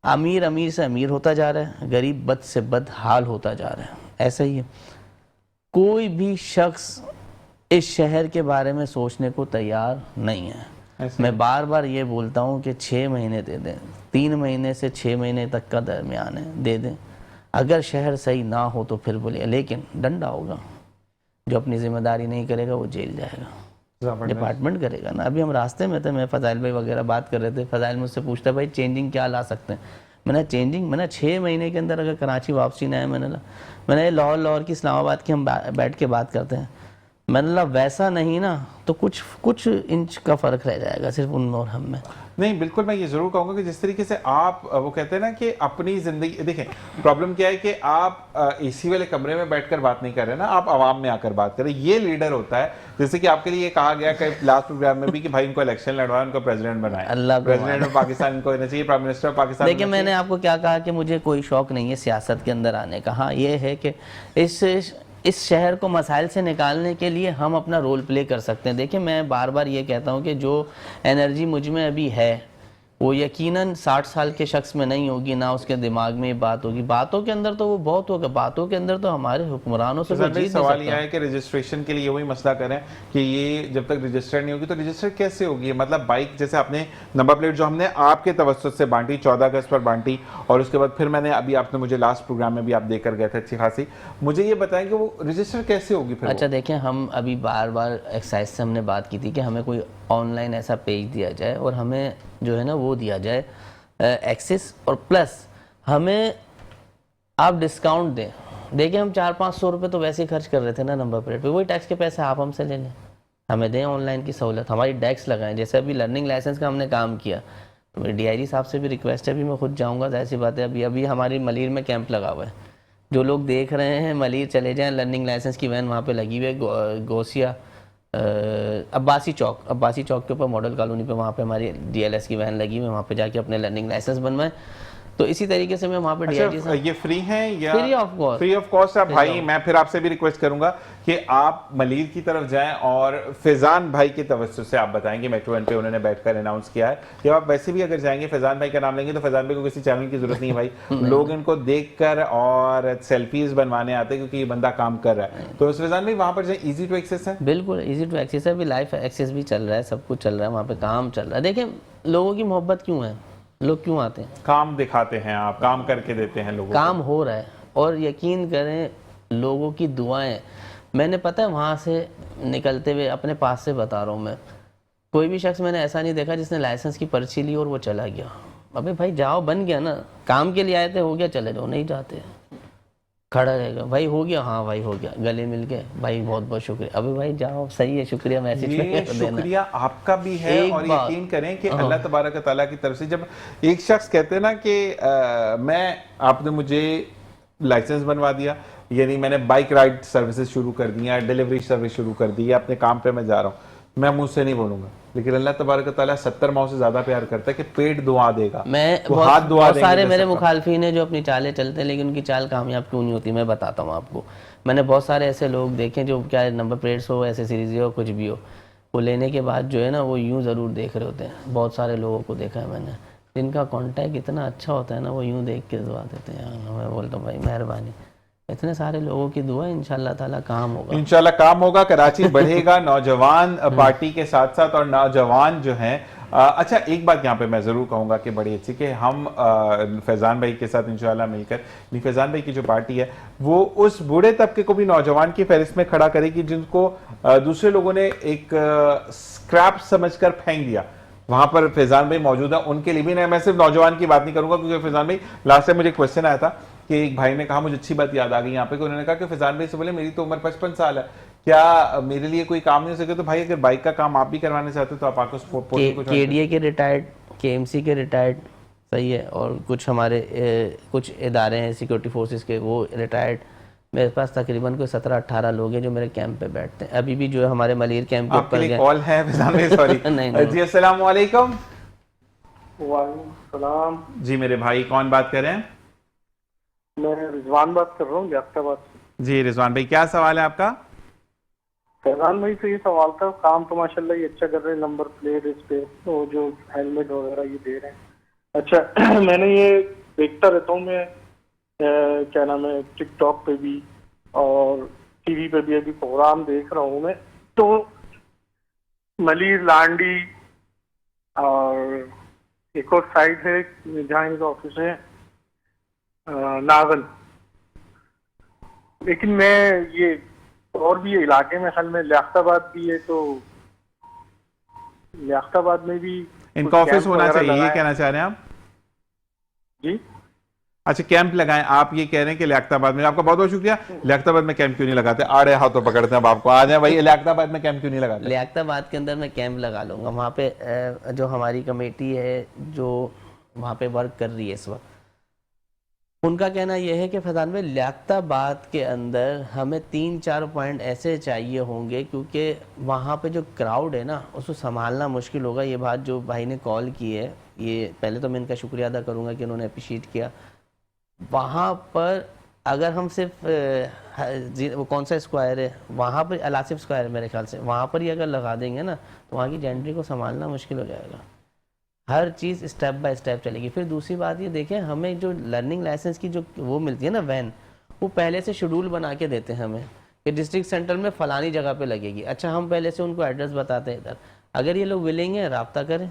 अमीर अमीर से अमीर होता जा रहा है, गरीब बद से बद हाल होता जा रहा है, ऐसा ही है। कोई भी शख्स इस शहर के बारे में सोचने को तैयार नहीं है। मैं बार बार ये बोलता हूँ कि 6 महीने दे दें, 3 महीने से 6 महीने तक का दरमियान है, दे दें। अगर शहर सही ना हो तो फिर बोलिए, लेकिन डंडा होगा। जो अपनी जिम्मेदारी नहीं करेगा वो जेल जाएगा, डिपार्टमेंट करेगा ना। अभी हम रास्ते में थे, मैं फजाइल भाई वगैरह बात कर रहे थे, फजाइल मुझसे पूछता भाई चेंजिंग क्या ला सकते हैं। मैंने चेंजिंग, मैंने 6 महीने के अंदर अगर कराची वापसी ना है, मैंने लाहौर की इस्लामाबाद की हम बैठ के बात करते हैं, मैंने वैसा नहीं ना तो कुछ इंच का फ़र्क रह जाएगा सिर्फ उनमें और हम में। नहीं, बिल्कुल मैं ये जरूर कहूंगा कि जिस तरीके से आप वो कहते हैं ना कि अपनी जिंदगी देखें, प्रॉब्लम क्या है कि आप एसी वाले कमरे में बैठकर बात नहीं कर रहे ना, आप आवाम में आकर बात करें। ये लीडर होता है, जैसे कि आपके लिए कहा गया कि लास्ट प्रोग्राम में भी कि भाई इनको इलेक्शन लड़वाए, उनको प्रेसिडेंट बनाए, प्रेसिडेंट ऑफ पाकिस्तान इनको होना चाहिए, प्राइम मिनिस्टर ऑफ पाकिस्तान। देखिए मैंने आपको क्या कहा कि मुझे कोई शौक नहीं है सियासत के अंदर आने का। हाँ ये है कि इस शहर को मसाइल से निकालने के लिए हम अपना रोल प्ले कर सकते हैं। देखिए मैं बार बार ये कहता हूँ कि जो एनर्जी मुझ में अभी है वो यकीनन 60 साल के शख्स में नहीं होगी, ना उसके दिमाग में ये बात होगी। बातों के अंदर तो वो बहुत होगा, बातों के अंदर तो हमारे हुक्मरानों से जीत नहीं सकता। सवाल यह है कि रजिस्ट्रेशन के लिए वही मसला करें कि ये जब तक रजिस्टर नहीं होगी तो रजिस्टर कैसे होगी। मतलब बाइक जैसे आपने नंबर प्लेट जो हमने आपके तवज्जुह से बांटी, 14 अगस्त पर बांटी, और उसके बाद फिर मैंने अभी आपने मुझे लास्ट प्रोग्राम में भी आप देकर गए थे अच्छी खासी, मुझे ये बताएं कि वो रजिस्टर कैसे होगी फिर। अच्छा देखें, हम अभी बार बार एक्साइज से हमने बात की थी कि हमें कोई ऑनलाइन ऐसा पेज दिया जाए और हमें जो है ना वो दिया जाए एक्सेस, और प्लस हमें आप डिस्काउंट दें। देखिए हम 400-500 रुपये तो वैसे ही खर्च कर रहे थे ना नंबर प्लेट पे, वही टैक्स के पैसे आप हमसे ले लें, हमें दें ऑनलाइन की सहूलत, हमारी डेस्क लगाएं। जैसे अभी लर्निंग लाइसेंस का हमने काम किया, तो मेरे DIG साहब से भी रिक्वेस्ट है, अभी मैं खुद जाऊँगा, जाहिर सी बात है। अभी हमारी मलीर में कैंप लगा हुआ है, जो लोग देख रहे हैं मलीर चले जाएँ, लर्निंग लाइसेंस की वैन वहाँ पर लगी हुई है, गोसिया अब्बासी चौक के ऊपर मॉडल कॉलोनी पे, वहाँ पे हमारी DLS की वैन लगी हुई है, वहाँ पे जाके अपने लर्निंग लाइसेंस बनवाएं। तो इसी तरीके से मैं वहाँ पे DIG साहब, ये फ्री है या free of cost? Free of cost है भाई। मैं फिर आपसे भी रिक्वेस्ट करूंगा कि आप मलीर की तरफ जाएं और फैजान भाई की तवज्जुह से आप बताएंगे, मेट्रो वन पे उन्होंने बैठकर अनाउंस किया है। जब आप वैसे भी अगर जाएंगे, फैजान भाई का नाम लेंगे तो फैजान भाई को किसी चैनल की जरूरत नहीं है भाई, लोग इनको देखकर और सेल्फीज बनवाने आते हैं क्योंकि ये बंदा काम कर रहा है। तो फैजान भाई वहाँ पर जाए, इजी टू एक्सेस है, बिल्कुल इजी टू एक्सेस है, अभी लाइव एक्सेस भी चल रहा है, सब कुछ चल रहा है, वहाँ पे काम चल रहा है। देखिए लोगों की मोहब्बत क्यों है, लोग क्यों आते हैं, काम दिखाते हैं, आप काम करके देते हैं लोगों काम हो रहा है, और यकीन करें लोगों की दुआएं, मैंने पता है वहाँ से निकलते हुए अपने पास से बता रहा हूँ मैं, कोई भी शख्स मैंने ऐसा नहीं देखा जिसने लाइसेंस की पर्ची ली और वो चला गया। अबे भाई जाओ, बन गया ना, काम के लिए आए थे, हो गया, चले जाओ, नहीं जाते, खड़ा रहेगा, भाई हो गया, हाँ भाई हो गया, गले मिल गए, भाई बहुत बहुत शुक्रिया, अबे भाई जाओ, सही है, शुक्रिया मैसेज ये शुक्रिया आपका भी है। और यकीन करें कि अल्लाह तबारक व तआला की तरफ से जब एक शख्स कहते हैं ना कि आपने मुझे लाइसेंस बनवा दिया, यानी मैंने बाइक राइड सर्विसेज शुरू कर दी है, डिलीवरी सर्विस शुरू कर दी है, अपने काम पे मैं जा रहा हूँ, मैं मुंह से नहीं बोलूंगा, लेकिन अल्लाह तबारक व तआला 70 माह से ज्यादा प्यार करता है कि पेट दुआ देगा। मैं बहुत सारे मेरे मुखालफीन है जो अपनी चालें चलते हैं, लेकिन उनकी चाल कामयाब क्यों नहीं होती, मैं बताता हूँ आपको। मैंने बहुत सारे ऐसे लोग देखे जो क्या नंबर प्लेट्स हो, एसेसरीज हो, कुछ भी हो, वो लेने के बाद जो है ना वो यूँ ज़रूर देख रहे होते हैं। बहुत सारे लोगों को देखा है मैंने, जिनका कॉन्टैक्ट इतना अच्छा होता है ना, वो यूँ देख के दुआ देते हैं। मैं बोलता हूँ भाई मेहरबानी, इतने सारे लोगों की दुआ, इंशाल्लाह ताला काम होगा, इंशाल्लाह काम होगा, कराची बढ़ेगा नौजवान पार्टी के साथ साथ, और नौजवान जो हैं। अच्छा एक बात यहाँ पे मैं ज़रूर कहूँगा कि बड़ी अच्छी कि हम फैज़ान भाई के साथ इंशाल्लाह मिलकर, फैज़ान भाई की जो पार्टी है वो उस बूढ़े तबके को भी नौजवान की फहरिस्त में खड़ा करेगी जिनको दूसरे लोगों ने एक स्क्रैप समझकर फेंक दिया। वहां पर फैज़ान भाई मौजूद है, उनके लिए भी मैं सिर्फ नौजवान की बात नहीं करूंगा, क्योंकि फैज़ान भाई लास्ट टाइम मुझे क्वेश्चन आया था कि एक भाई ने कहा, मुझे अच्छी बात याद आ गई यहाँ पे, कि उन्होंने कहा कि फैज़ान भाई से बोले मेरी तो उम्र 55 साल है, क्या मेरे लिए कोई काम नहीं हो सके? तो भाई अगर बाइक का काम आप भी करवाने चाहते तो आप आकर KDA के रिटायर्ड, KMC के रिटायर्ड, सही है, और कुछ हमारे कुछ इदारे हैं सिक्योरिटी फोर्सेस के, वो रिटायर्ड, मेरे पास तकरीबन कोई 17-18 लोग हैं जो मेरे कैंप पे बैठते हैं। अभी भी जो है हमारे मलिर कैंप के आपके ऊपर लिए गए। कॉल है फैजान भाई, सॉरी। नहीं। जी अस्सलाम वालेकुम। वालेकुम सलाम। जी मेरे भाई, कौन बात कर रहे हैं? मैं रिजवान बात कर रहा हूँ लियाकताबाद से। जी रिजवान भाई, क्या सवाल है आपका? फैजान भाई से ये सवाल था, काम तो माशाल्लाह ये अच्छा कर रहे हैं, नंबर प्लेट इस पे वो जो हेलमेट वगैरह ये दे रहे हैं। अच्छा मैंने ये देखता रहता हूँ मैं, क्या नाम है, टिकटॉक पे भी और टीवी पे भी अभी प्रोग्राम देख रहा हूँ मैं, तो मलिर लांडी और एक और साइड है जहाँ इनका ऑफिस है नागन, लेकिन मैं ये और भी इलाके में ख्याल में लियाकताबाद भी है, तो लियाकताबाद में भी इनका कुछ ऑफिस कैंप होना वगैरह चाहिए, ये लगाए। कहना चाह रहे हैं आप? जी अच्छा, कैंप लगाएं आप, ये कह रहे हैं कि लियाकताबाद में। आपका बहुत बहुत शुक्रिया। लियाकताबाद में कैंप क्यों नहीं लगाते? आड़े हाथों पकड़ते हैं अब आपको। आ जाए भाई, लियाकताबाद में कैंप क्यों नहीं लगाते? लियाकताबाद के अंदर मैं कैंप लगा लूँगा। वहाँ पे जो हमारी कमेटी है जो वहाँ पे वर्क कर रही है इस वक्त, उनका कहना यह है कि फैजान भाई लियाकताबाद के अंदर हमें 3-4 पॉइंट ऐसे चाहिए होंगे, क्योंकि वहाँ पे जो क्राउड है ना उसको संभालना मुश्किल होगा। ये बात जो भाई ने कॉल की है, ये पहले तो मैं इनका शुक्रिया अदा करूँगा कि उन्होंने अप्रिशिएट किया। वहाँ पर अगर हम सिर्फ वो कौन सा स्क्वायर है वहाँ पर, अलासिफ स्क्वायर मेरे ख्याल से, वहाँ पर ही अगर लगा देंगे ना तो वहाँ की जेंट्री को संभालना मुश्किल हो जाएगा। हर चीज़ स्टेप बाय स्टेप चलेगी। फिर दूसरी बात ये देखें, हमें जो लर्निंग लाइसेंस की जो वो मिलती है ना वैन, वो पहले से शेड्यूल बना के देते हैं हमें कि डिस्ट्रिक्ट सेंटर में फ़लानी जगह पे लगेगी। अच्छा, हम पहले से उनको एड्रेस बताते हैं इधर। अगर ये लोग विलिंग हैं, राब्ता करें।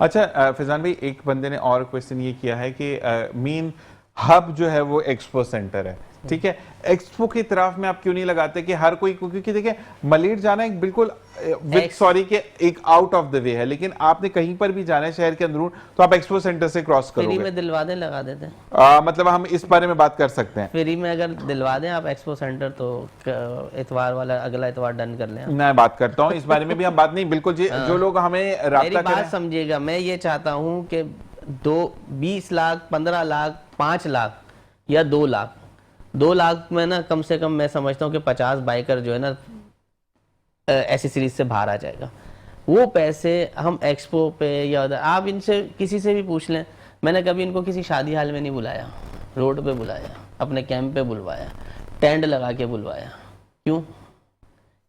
अच्छा फैजान भाई, एक बंदे ने और क्वेश्चन ये किया है कि मेन हब जो है वो एक्सपो सेंटर है, ठीक है, एक्सपो की तरफ में आप क्यों नहीं लगाते कि हर कोई, क्योंकि देखिए मलिर जाना एक बिल्कुल विद सॉरी के एक आउट ऑफ द वे है, लेकिन आपने कहीं पर भी जाना है शहर के अंदरूर तो आप एक्सपो सेंटर से क्रॉस फ्री करोगे। में दिलवा दें, लगा देते हैं। मतलब हम इस बारे में बात कर सकते हैं। फ्री में अगर दिलवा दें आप एक्सपो सेंटर, तो इतवार वाला अगला इतवार डन कर लें। मैं बात करता हूँ इस बारे में भी, हम बात नहीं बिल्कुल जी, जो लोग हमें मेरी राब्ता बात करें। समझिएगा, मैं ये चाहता हूँ कि 20 लाख, 15 लाख, 5 लाख या 2 लाख, 2 लाख में ना कम से कम मैं समझता हूँ कि 50 बाइकर जो है ना ऐसी सीरीज से बाहर आ जाएगा। वो पैसे हम एक्सपो पे या उधर, आप इनसे किसी से भी पूछ लें, मैंने कभी इनको किसी शादी हाल में नहीं बुलाया, रोड पे बुलाया, अपने कैंप पे बुलवाया, टेंट लगा के बुलवाया। क्यों?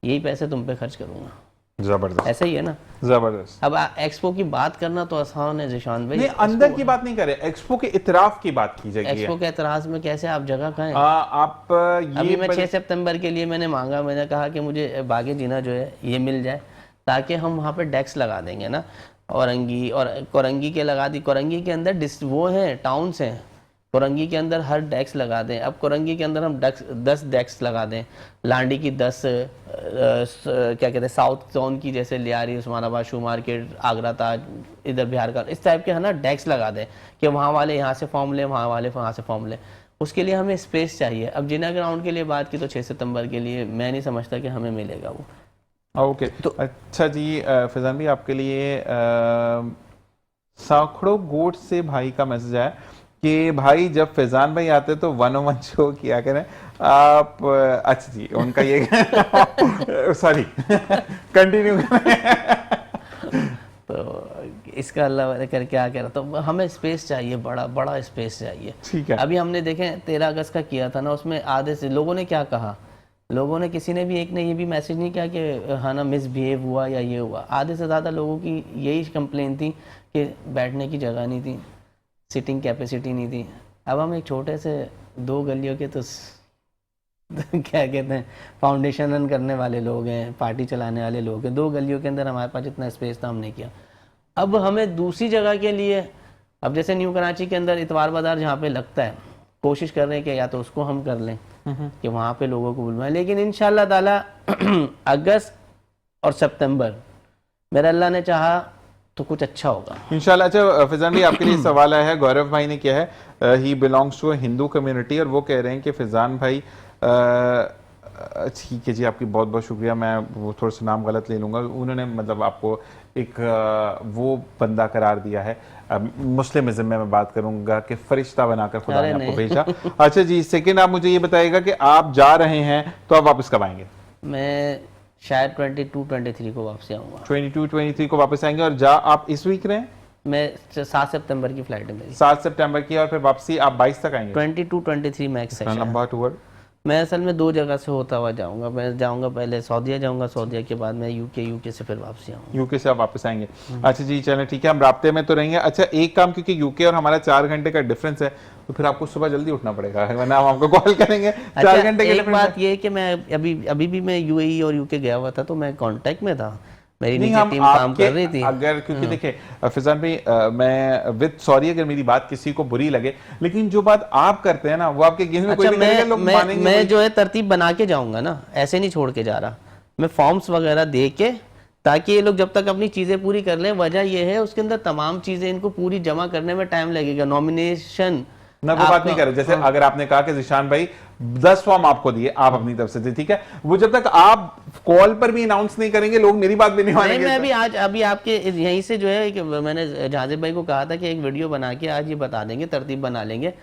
यही पैसे तुम पे खर्च करूंगा। जबरदस्त, ऐसा ही है ना। जबरदस्त। अब एक्सपो की बात करना तो आसान है जिशान भाई। नहीं, अंदर की बात नहीं कर रहे, एक्सपो के इतराफ की बात की जाएगी। एक्सपो के एतराज में कैसे आप जगह खाएं? आप अभी ये मैं 6 सितंबर के लिए मैंने मांगा, मैंने कहा कि मुझे बागे जीना जो है ये मिल जाए, ताकि हम वहाँ पे डेस्क लगा देंगे ना, औरंगी और कोरंगी के लगा दी। कोरंगी के अंदर वो हैं, टाउन्स हैं, कोरंगी के अंदर हर डेस्क लगा दें। अब कोरंगी के अंदर हम 10 डेस्क लगा दें, लांडी की 10 क्या कहते हैं साउथ जोन की, जैसे लियारी, उस्मानाबाद, शू मार्केट, आगरा ताज, इधर बिहार का, इस टाइप के है ना डेस्क लगा दें कि वहाँ वाले यहाँ से फॉर्म लें, वहाँ वाले वहाँ से फॉर्म लें। उसके लिए हमें स्पेस चाहिए। अब जिना ग्राउंड के लिए बात की तो 6 सितंबर के लिए मैं नहीं समझता कि हमें मिलेगा वो। ओके, तो अच्छा जी फैजान भाई, आपके लिए सैकड़ों गोट से भाई का मैसेज आया कि भाई जब फैजान भाई आते तो 101 शो किया करें आप। अच्छा जी, उनका ये सॉरी कंटिन्यू करें। तो इसका अल्लाह कर क्या कह रहा, तो हमें स्पेस चाहिए, बड़ा बड़ा स्पेस चाहिए। ठीक है। अभी हमने देखें 13 अगस्त का किया था ना, उसमें आधे से लोगों ने क्या कहा, लोगों ने किसी ने भी एक ने ये भी मैसेज नहीं किया कि हाँ ना मिसबिहेव हुआ या ये हुआ। आधे से ज़्यादा लोगों की यही कंप्लेन थी कि बैठने की जगह नहीं थी, सिटिंग कैपेसिटी नहीं थी। अब हम एक छोटे से 2 गलियों के तो क्या कहते हैं फाउंडेशन रन करने वाले लोग हैं, पार्टी चलाने वाले लोग हैं, 2 गलियों के अंदर हमारे पास जितना स्पेस था हमने किया। अब हमें दूसरी जगह के लिए, अब जैसे न्यू कराची के अंदर इतवार बाजार जहाँ पे लगता है, कोशिश कर रहे हैं कि या तो उसको हम कर लें कि वहाँ पे लोगों को बुलवाएं, लेकिन इंशाल्लाह ताला अगस्त और सितंबर मेरा अल्लाह ने चाहा तो कुछ अच्छा होगा इंशाल्लाह। अच्छा फैजान भाई, आपके लिए सवाल आया है, गौरव भाई ने किया है, he belongs to Hindu community और वो कह रहे हैं कि फैजान भाई ठीक है जी, आपकी बहुत बहुत शुक्रिया। मैं वो थोड़ा सा नाम गलत ले लूँगा। उन्होंने मतलब आपको एक वो बंदा करार दिया है, मुस्लिमिज़्म में मैं बात करूंगा कि फरिश्ता बनाकर खुदा ने आपको भेजा। अच्छा जी, सेकंड आप मुझे ये बताइएगा कि आप जा रहे हैं तो आप वापस कब आएंगे? मैं शायद 22-23 को वापस आऊँगा। 22-23 को वापस आएंगे। और जा आप इस वीक रहे? मैं 7 सितंबर की फ्लाइट है मेरी। 7 सितंबर की, और फिर वापसी आप 22 तक आएंगे? 22-23 मैक्स है। लंबा टूर। मैं असल में 2 जगह से होता हुआ जाऊंगा। मैं जाऊंगा पहले सऊदीया जाऊंगा, सऊदीया के बाद मैं यूके से फिर वापसी आऊंगा। यूके से आप वापस आएंगे। अच्छा जी, चलें ठीक है, हम राब्ते में तो रहेंगे। अच्छा एक काम, क्योंकि यूके और हमारा 4 घंटे का डिफरेंस है, तो फिर आपको सुबह जल्दी उठना पड़ेगा, वरना हम आपको कॉल करेंगे। 4 घंटे के एक बात ये है कि मैं अभी भी मैं यूएई और यूके गया हुआ था, तो मैं कांटेक्ट में था, मेरी नीचे टीम काम कर रही थी। अगर क्योंकि देखिए फैजान भाई, मैं विद सॉरी अगर मेरी बात किसी को बुरी लगे, लेकिन जो बात आप करते हैं ना वो आपके गेम में कोई नहीं करेगा, लोग मानेंगे। मैं जो है तरतीब बना के जाऊंगा ना, ऐसे नहीं छोड़ के जा रहा। मैं फॉर्म्स वगैरह दे के, ताकि ये लोग जब तक अपनी चीजें पूरी कर लें। वजह ये है उसके अंदर तमाम चीजें इनको पूरी जमा करने में टाइम लगेगा। नॉमिनेशन मैं वो बात नहीं कर रहा। जैसे अगर आपने कहा कि जिशान भाई 10 फॉर्म आपको दिए, आप अपनी तरफ से दी, ठीक है, वो जब तक आप कॉल पर भी अनाउंस नहीं करेंगे, लोग मेरी बात भी नहीं मानेंगे। मैं अभी आपके यहीं से जो है कि मैंने जहाजिब भाई को कहा था कि एक वीडियो बना के आज ये बता देंगे, तरतीब बना लेंगे,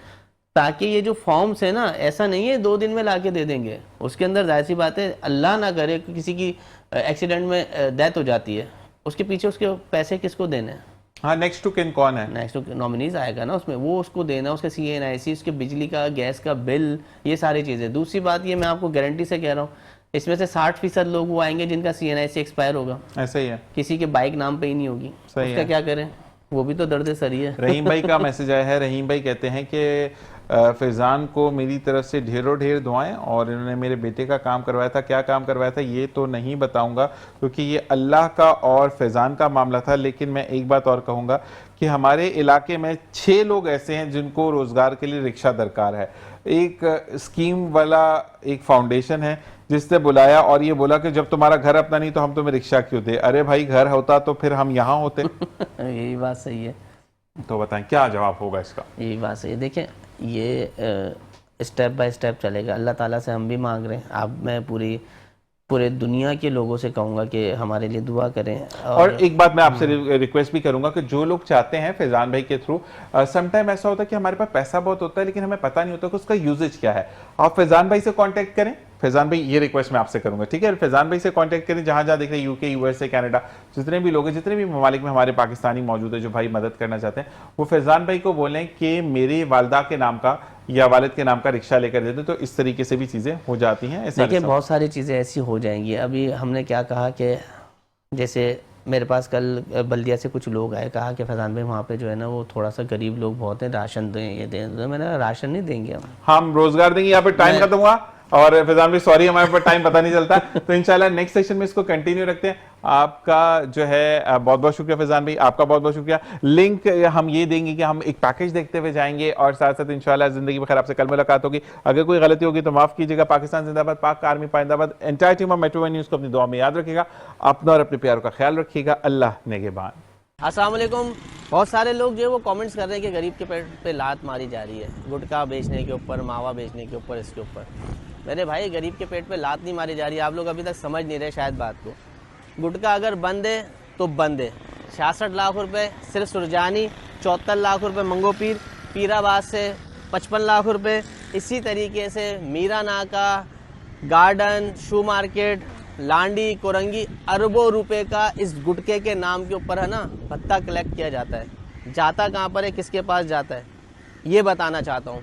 ताकि ये जो फॉर्म्स है ना, ऐसा नहीं है 2 दिन में लाके दे देंगे। उसके अंदर जाहिर सी बात है, अल्लाह ना करे किसी की एक्सीडेंट में डेथ हो जाती है, उसके पीछे उसके पैसे किसको देने हैं? हाँ, नेक्स्ट टू किन कौन है? नेक्स्ट टू नॉमिनीज आएगा ना, उसमें वो उसको देना, उसका CNIC, उसके बिजली का, गैस का बिल, ये सारी चीज़ें। दूसरी बात ये मैं आपको गारंटी से कह रहा हूँ, इसमें से 60% लोग वो आएंगे जिनका CNIC एक्सपायर होगा। ऐसा ही है, किसी के बाइक नाम पे ही नहीं होगी, उसका क्या करें? वो भी तो दर्द सरी है। रहीम भाई का मैसेज आया है। रहीम भाई कहते हैं कि फैज़ान को मेरी तरफ से ढेरों ढेर दुआएं, और इन्होंने मेरे बेटे का काम करवाया था। क्या काम करवाया था ये तो नहीं बताऊंगा, क्योंकि ये अल्लाह का और फैज़ान का मामला था। लेकिन मैं एक बात और कहूँगा कि हमारे इलाके में 6 लोग ऐसे हैं जिनको रोज़गार के लिए रिक्शा दरकार है। एक स्कीम वाला एक फाउंडेशन है जिसने बुलाया और ये बोला कि जब तुम्हारा घर अपना नहीं तो हम तुम्हें रिक्शा क्यों दे। अरे भाई, घर होता तो फिर हम यहाँ होते। यही बात सही है। तो बताएं क्या जवाब होगा इसका? यही बात सही है। देखें, ये स्टेप बाय स्टेप चलेगा। अल्लाह ताला से हम भी मांग रहे हैं। अब मैं पूरे दुनिया के लोगों से कहूँगा कि हमारे लिए दुआ करें। और एक बात मैं आपसे रिक्वेस्ट भी करूंगा कि जो लोग चाहते हैं फैज़ान भाई के थ्रू, समटाइम ऐसा होता है कि हमारे पास पैसा बहुत होता है, लेकिन हमें पता नहीं होता कि उसका यूजेज क्या है। आप फैज़ान भाई से कांटेक्ट करें। फैज़ान भाई, ये रिक्वेस्ट मैं आपसे करूंगा, ठीक है? फैज़ान भाई से कांटेक्ट करें, जहां जहां देख रहे हैं, यूके, USA, कनाडा, जितने भी लोग हैं, जितने भी ममालिक में हमारे पाकिस्तानी मौजूद है जो भाई मदद करना चाहते हैं, वो फैज़ान भाई को बोलें कि मेरी वालदा के नाम का या वालिद के नाम का रिक्शा लेकर दे दें। तो इस तरीके से भी चीज़ें हो जाती हैं। देखिए, बहुत सारी चीज़ें ऐसी हो जाएंगी। अभी हमने क्या कहा कि जैसे मेरे पास कल बल्दिया से कुछ लोग आए, कहा कि फैज़ान भाई वहाँ पे जो है ना वो थोड़ा सा गरीब लोग बहुत हैं, राशन दें, ये दें। तो मैंने राशन नहीं देंगे, हम रोजगार देंगे। यहाँ पे टाइम खत्म हुआ, और फैज़ान भाई सॉरी, हमारे पास टाइम पता नहीं चलता। तो इंशाल्लाह नेक्स्ट सेशन में इसको कंटिन्यू रखते हैं। आपका जो है बहुत बहुत शुक्रिया फैज़ान भाई, आपका बहुत बहुत शुक्रिया। लिंक हम ये देंगे कि हम एक पैकेज देखते हुए जाएंगे, और साथ साथ इंशाल्लाह जिंदगी में खैर आपसे कल मुलाकात होगी। अगर कोई गलती होगी तो माफ कीजिएगा। पाकिस्तान जिंदाबाद, पाक आर्मी पाइंदाबाद। Entire team of Metro News को अपनी दुआ में याद रखिएगा। अपना और अपने प्यारों का ख्याल रखिएगा। अल्लाह नेगेबान। अस्सलाम वालेकुम। बहुत सारे लोग जो है वो कमेंट्स कर रहे हैं कि गरीब के पेट पे लात मारी जा रही है, गुटखा बेचने के ऊपर, मावा बेचने के ऊपर, इसके ऊपर। मेरे भाई, गरीब के पेट पे लात नहीं मारी जा रही है। आप लोग अभी तक समझ नहीं रहे शायद बात को। गुटखा अगर बंद है तो बंद है। 66 लाख रुपए सिर्फ सुरजानी, 74 लाख रुपए मंगोपीर, पीराबाद से 55 लाख रुपए, इसी तरीके से मीरा नाका, गार्डन, शू मार्केट, लांडी, कोरंगी, अरबों रुपए का इस गुटके के नाम के ऊपर है ना भत्ता कलेक्ट किया जाता है। जाता कहाँ पर है, किसके पास जाता है, ये बताना चाहता हूँ।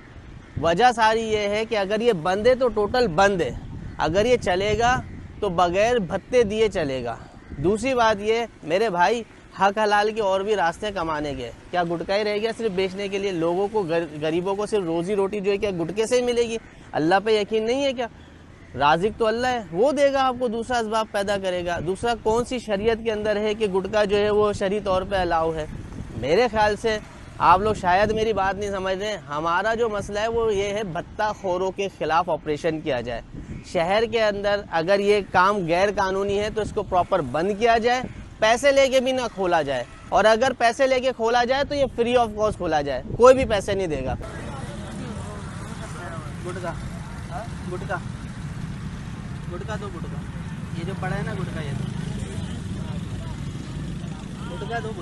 वजह सारी ये है कि अगर ये बंद है तो टोटल बंद है, अगर ये चलेगा तो बगैर भत्ते दिए चलेगा। दूसरी बात ये मेरे भाई, हक हलाल के और भी रास्ते कमाने के, क्या गुटखा ही रह गया सिर्फ बेचने के लिए? लोगों को, गरीबों को सिर्फ रोजी रोटी जो है क्या गुटके से ही मिलेगी? अल्लाह पे यकीन नहीं है क्या? राजिक तो अल्लाह है, वो देगा आपको, दूसरा असबाब पैदा करेगा। दूसरा, कौन सी शरीयत के अंदर है कि गुटखा जो है वो शरई तौर पे अलाउ है? मेरे ख्याल से आप लोग शायद मेरी बात नहीं समझ रहे। हमारा जो मसला है वो ये है, भत्ता खोरों के खिलाफ ऑपरेशन किया जाए। शहर के अंदर अगर ये काम गैर कानूनी है तो इसको प्रॉपर बंद किया जाए, पैसे लेके भी ना खोला जाए, और अगर पैसे लेके खोला जाए तो ये फ्री ऑफ कॉस्ट खोला जाए, कोई भी पैसे नहीं देगा। गुटखा, गुटखा गुटखा दो गुटखा, ये जो पड़ा है ना गुटखा, ये गुटखा दो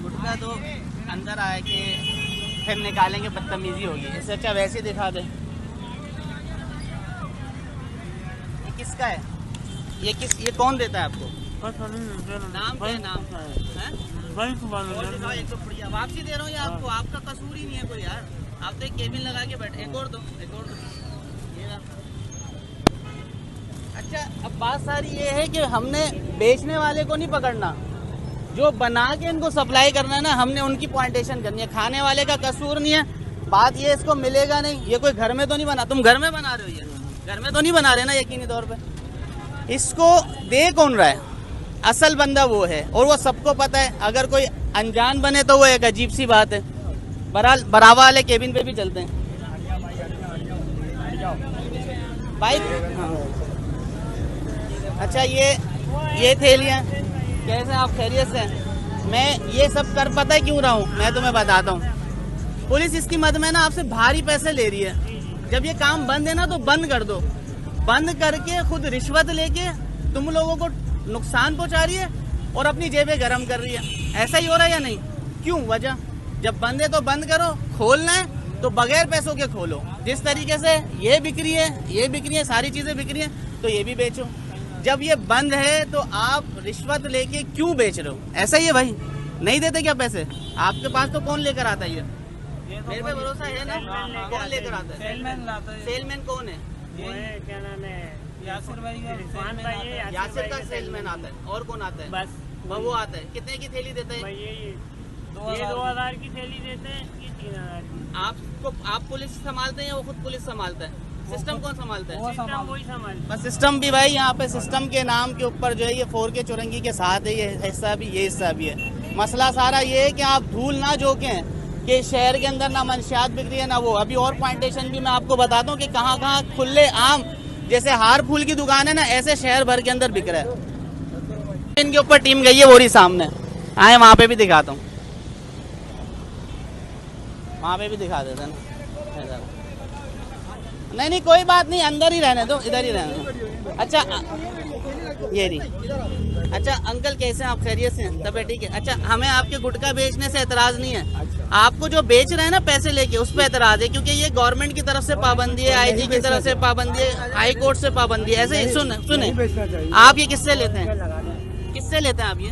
गुटखा दो, अंदर आए के फिर निकालेंगे, बदतमीजी होगी। इससे अच्छा वैसे ही दिखा दे। ये किसका है? ये कौन देता है आपको? नाम क्या है? नाम है? और दिखाओ एक तो बढ़िया। वापसी दे रहा हूँ ये आपको, आपका कसूर ही नहीं है कोई यार। आप तो एक केबिन लगा के बैठे। एक और दो, एक और दो। ये रहा। अच्छा, अब बात सारी ये है कि हमने बेचने वाले को नहीं पकड़ना, जो बना के इनको सप्लाई करना है ना, हमने उनकी पॉइंटेशन करनी है। खाने वाले का कसूर नहीं है। बात ये इसको मिलेगा नहीं, ये कोई घर में तो नहीं बना। तुम घर में बना रहे हो, ये घर में तो नहीं बना रहे ना यकीनी तौर पे। इसको दे कौन रहा है? असल बंदा वो है, और वो सबको पता है। अगर कोई अनजान बने तो वो एक अजीब सी बात है। बहरहाल बरावा वाले केबिन पे भी चलते हैं। बाइक, अच्छा ये थैलियाँ कैसे? आप खैरियत से हैं? मैं ये सब कर पता है क्यों रहा हूँ, मैं तुम्हें बताता हूँ। पुलिस इसकी मद में ना आपसे भारी पैसे ले रही है। जब ये काम बंद है ना तो बंद कर दो। बंद करके खुद रिश्वत लेके तुम लोगों को नुकसान पहुंचा रही है और अपनी जेबें गर्म कर रही है। ऐसा ही हो रहा है या नहीं? क्यों? वजह, जब बंद है तो बंद करो। खोलना है तो बगैर पैसों के खोलो। जिस तरीके से ये बिक रही है, सारी चीजें बिक रही हैं, तो ये भी बेचो। जब ये बंद है तो आप रिश्वत लेके क्यों बेच रहे हो? ऐसा ही है भाई। नहीं देते क्या पैसे? आपके पास तो कौन लेकर आता है ये? मेरे पे भरोसा है ना? कौन लेकर आता है? सेलमैन लाता है। सेलमैन कौन है? क्या नाम है, यासिर भाई का यासिर का सेलमैन आता है। और कौन आता है? बस वो आता है। कितने की थैली देता है? ये 2000 की थैली देते हैं, ये 3000 की। आप पुलिस संभालते हैं या वो खुद पुलिस संभालता है? सिस्टम कौन संभालता है? सिस्टम वही संभालता बस सिस्टम भी भाई, यहाँ पे सिस्टम के नाम के ऊपर जो है ये 4K चौरंगी के साथ है, ये हिस्सा भी, ये हिस्सा भी है। मसला सारा ये है कि आप धूल ना झोंकें कि शहर के अंदर ना मंशियात बिक रही है ना वो। अभी और पॉइंटेशन भी मैं आपको बताता हूँ कि कहाँ कहाँ खुले आम जैसे हार फूल की दुकान है ना, ऐसे शहर भर के अंदर बिक रहा है। इनके ऊपर टीम गई है, वो रही सामने। आए वहाँ पे भी दिखाता हूँ, वहाँ पे भी दिखा देते ना। नहीं कोई बात नहीं, अंदर ही रहने दो, इधर ही रहने दो। अच्छा ये रही। अच्छा अंकल कैसे हैं आप? खैरियत से हैं? तबीयत ठीक है? अच्छा, हमें आपके गुटखा बेचने से एतराज नहीं है। आपको जो बेच रहे हैं ना पैसे लेके, उस पर एतराज है, क्योंकि ये गवर्नमेंट की तरफ से पाबंदी है, IG की तरफ से पाबंदी है, हाई कोर्ट से पाबंदी है। ऐसे सुने आप ये किससे लेते हैं? किससे लेते हैं आप ये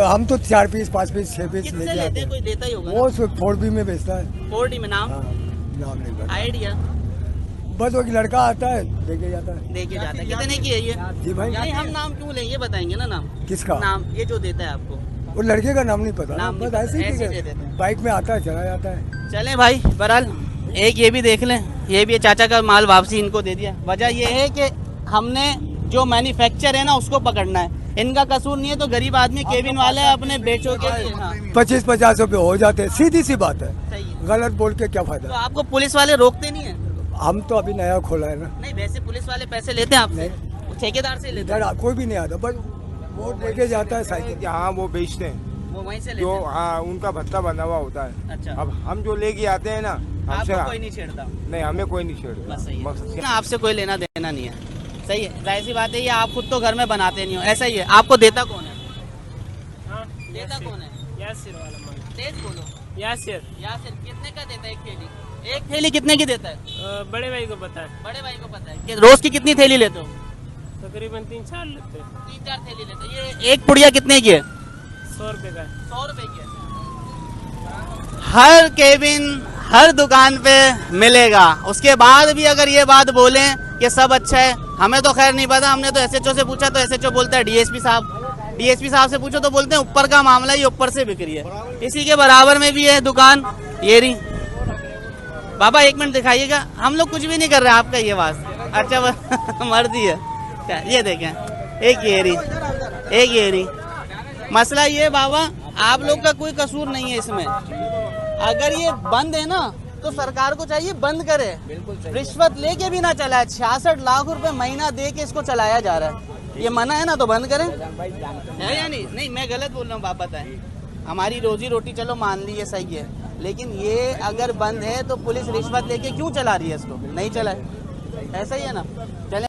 हम तो 4 पीस 5 पीस 6 पीस किससे लेते हैं? कोई देता ही होगा। वो 4B में बेचता है। 4D में नाम नहीं पता। आइडिया? बस वो एक लड़का आता है, देके जाता है। कितने की है ये? जी भाई। नहीं हम नाम क्यों लें, ये बताएंगे ना नाम। किसका नाम? ये जो देता है आपको। वो लड़के का नाम नहीं पता। नाम बस नहीं ऐसे पता, ही ऐसे ही दे देते हैं। बाइक में आता है, चला जाता है। चलें भाई, बहरहाल एक ये भी देख लें। ये भी चाचा का माल वापसी इनको दे दिया। वजह ये है कि हमने जो मैन्युफैक्चर है ना उसको पकड़ना है। इनका कसूर नहीं है तो गरीब आदमी केबिन वाले अपने बेचों के लिए 25-50 रुपए हो जाते हैं, सीधी सी बात है। सही है। गलत बोल के क्या तो फायदा? आपको पुलिस वाले रोकते नहीं है? हम तो अभी नया खोला है ना। नहीं वैसे पुलिस वाले पैसे लेते हैं आपसे? ठेकेदार से लेते हैं? इधर कोई भी नहीं आता, बस वो लेके जाता है साइकिल। हाँ वो बेचते हैं, वो वहीं से लेते जो हैं? हाँ उनका भत्ता बना हुआ होता है। अच्छा, अब हम जो लेके आते हैं ना, हमसे आपको कोई नहीं छेड़ता? नहीं, हमें कोई नहीं छेड़ता। बस सही है मकसद ना, आपसे कोई लेना देना नहीं है। सही है, जाहिर सी बात है। ये आप खुद तो घर में बनाते नहीं हो, ऐसा ही है। आपको देता कौन है? देता कौन है? यासिर वाला माल। तेज बोलो। यासिर कितने का देता है एक थैली? एक थैली कितने की देता है? बड़े भाई को पता है। बड़े भाई को पता है कि रोज की कितनी थैली लेते हो? तकरीबन 3-4 लेते हैं। 3-4 थैली लेते हो। ये एक पुड़िया कितने की है? 100 रुपए का। 100 रुपए की है। हर केबिन हर दुकान पे मिलेगा। उसके बाद भी अगर ये बात बोलें कि सब अच्छा है, हमें तो खैर नहीं पता। हमने तो SHO से पूछा तो SHO बोलता है DSP साहब से पूछो तो बोलते हैं ऊपर का मामला, ये ऊपर से बिक्री है। इसी के बराबर में भी है दुकान, ये रही। बाबा 1 मिनट दिखाइएगा, हम लोग कुछ भी नहीं कर रहे, आपका ये बात अच्छा मर्जी है। ये देखें, एक ये रही। मसला ये बाबा, आप लोग का कोई कसूर नहीं है इसमें। अगर ये बंद है ना तो सरकार को चाहिए बंद करे। रिश्वत लेके भी ना चलाए। 66 लाख रुपए महीना दे के इसको चलाया जा रहा है। ये मना है ना तो बंद करें, है या नहीं? नहीं मैं गलत बोल रहा हूँ, आप बताएं। हमारी रोजी रोटी चलो मान ली ये सही है, लेकिन ये अगर बंद है तो पुलिस रिश्वत लेके क्यों चला रही है इसको? नहीं चलाए। ऐसा ही है ना चले